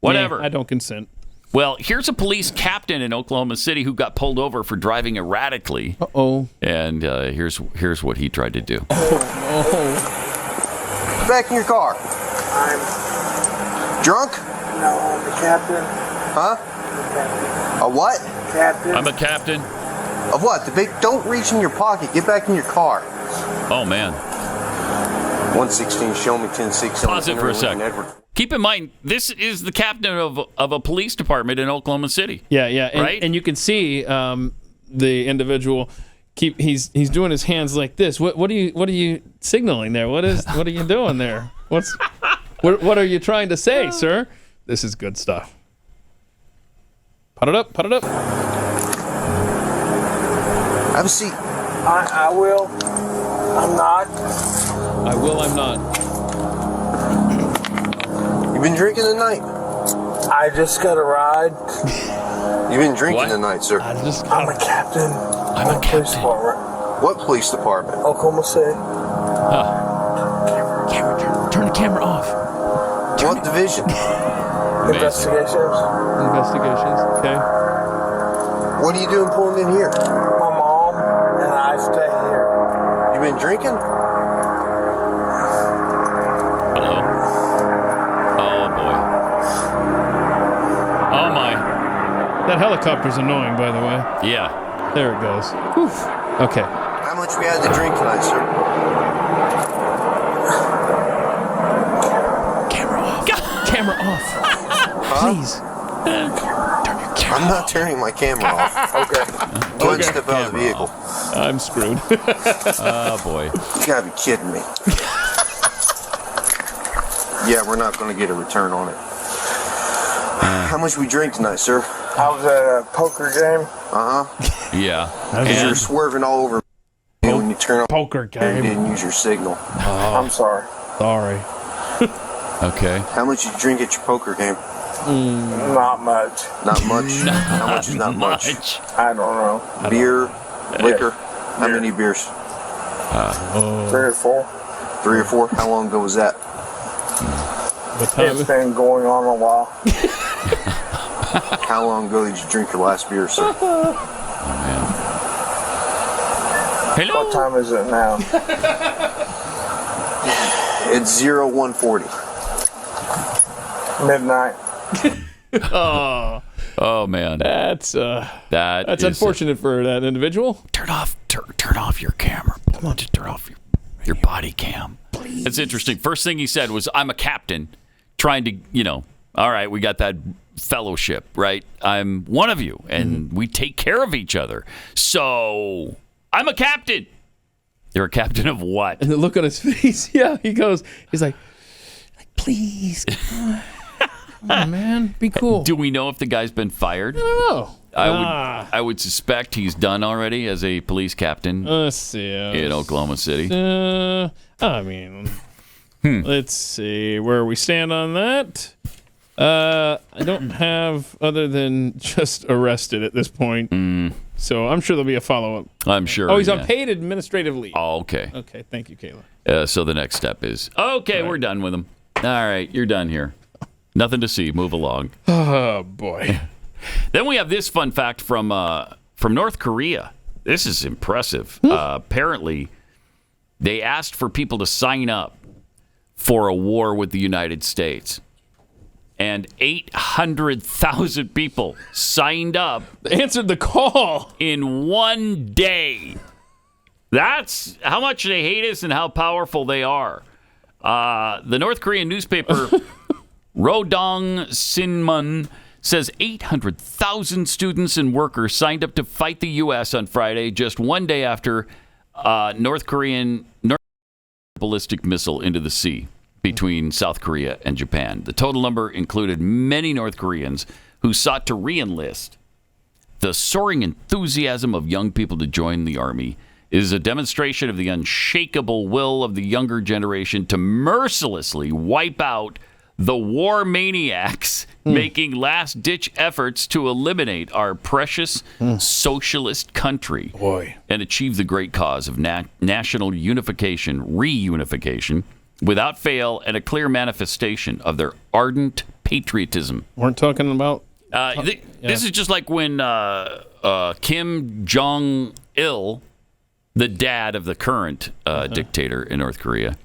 Whatever. Nah, I don't consent. Well, here's a police captain in Oklahoma City who got pulled over for driving erratically. Uh-oh. And here's what he tried to do. Back in your car. I'm drunk? captain. Huh? A what? Captain. I'm a captain. Of what? The big. Don't reach in your pocket. Get back in your car. Oh, man. 116, show me 10-6. Pause it for a second. Keep in mind, this is the captain of a police department in Oklahoma City. Yeah, yeah. And, right? And you can see the individual he's doing his hands like this. What are you signaling there? What are you doing there? What are you trying to say, sir? This is good stuff. Put it up. Have a seat. I will. I'm not. I will. I'm not. You been drinking tonight? I just got a ride. You been drinking tonight, sir? I'm a captain. I'm a police captain. department. What police department? Oklahoma City. Camera, turn the camera off. What division? Investigations. Okay. What are you doing pulling in here? My mom and I stay here. You been drinking? Hello. Oh, boy. Oh, my. That helicopter's annoying, by the way. Yeah. There it goes. Whew. Okay. How much we had to drink tonight, sir? Camera off. Please. I'm not turning my camera off. Okay. Go ahead and step out of the vehicle. I'm screwed. Oh, boy. You gotta be kidding me. Yeah, we're not gonna get a return on it. How much we drink tonight, sir? I was at a poker game. Uh-huh. Yeah. Because you're swerving all over when you turn on poker and game. didn't use your signal. I'm sorry. Sorry. Okay. How much you drink at your poker game? Not much. Not much? How much is not much? I don't know. Beer? Liquor? How many beers? 3 or 4. 3 or 4? How long ago was that? It's been going on a while. How long ago did you drink your last beer, sir? Hello? What time is it now? It's 0140. Midnight. Oh, man. That's That's unfortunate for that individual. Turn off your camera. I want you to turn off your body cam. Please. It's interesting. First thing he said was, I'm a captain trying to, all right, we got that fellowship, right? I'm one of you, and we take care of each other. So I'm a captain. You're a captain of what? And the look on his face, yeah, he's like, please, come on, man, be cool. Do we know if the guy's been fired? I don't know. I would suspect he's done already as a police captain Let's see. in Oklahoma City. Let's see where we stand on that. I don't have other than just arrested at this point. So I'm sure there'll be a follow-up. I'm sure. Oh, he's on paid administrative leave. Oh, okay. Okay, thank you, Kayla. So the next step is, okay, we're done with him. All right, you're done here. Nothing to see. Move along. Oh, boy. Then we have this fun fact from North Korea. This is impressive. Apparently, they asked for people to sign up for a war with the United States. And 800,000 people signed up. They answered the call in one day. That's how much they hate us and how powerful they are. The North Korean newspaper Rodong Sinmun says 800,000 students and workers signed up to fight the U.S. on Friday, just one day after North Korean ballistic missile into the sea between South Korea and Japan. The total number included many North Koreans who sought to re-enlist. The soaring enthusiasm of young people to join the army is a demonstration of the unshakable will of the younger generation to mercilessly wipe out the war maniacs making last-ditch efforts to eliminate our precious socialist country and achieve the great cause of national unification, reunification, without fail, and a clear manifestation of their ardent patriotism. Weren't talking about... This is just like when Kim Jong-il, the dad of the current dictator in North Korea,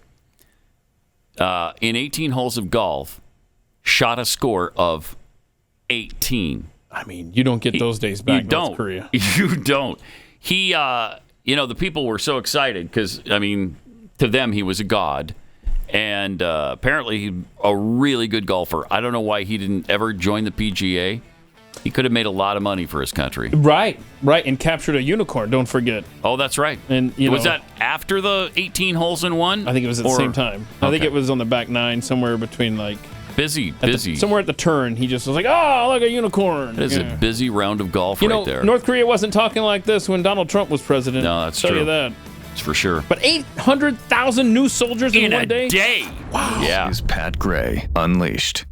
in 18 holes of golf, shot a score of 18. I mean, you don't get those days back in North Korea. You don't. He, the people were so excited because, I mean, to them, he was a god. And apparently, he's a really good golfer. I don't know why he didn't ever join the PGA. He could have made a lot of money for his country. Right, and captured a unicorn, don't forget. Oh, that's right. And was that after the 18 holes in one? I think it was at the same time. I think it was on the back nine, somewhere between Busy. Somewhere at the turn, he just was like, oh, look, a unicorn. It is a busy round of golf right there. North Korea wasn't talking like this when Donald Trump was president. No, that's I'll true. tell you that. It's for sure. But 800,000 new soldiers in one day? Wow. Yeah. This is Pat Gray Unleashed.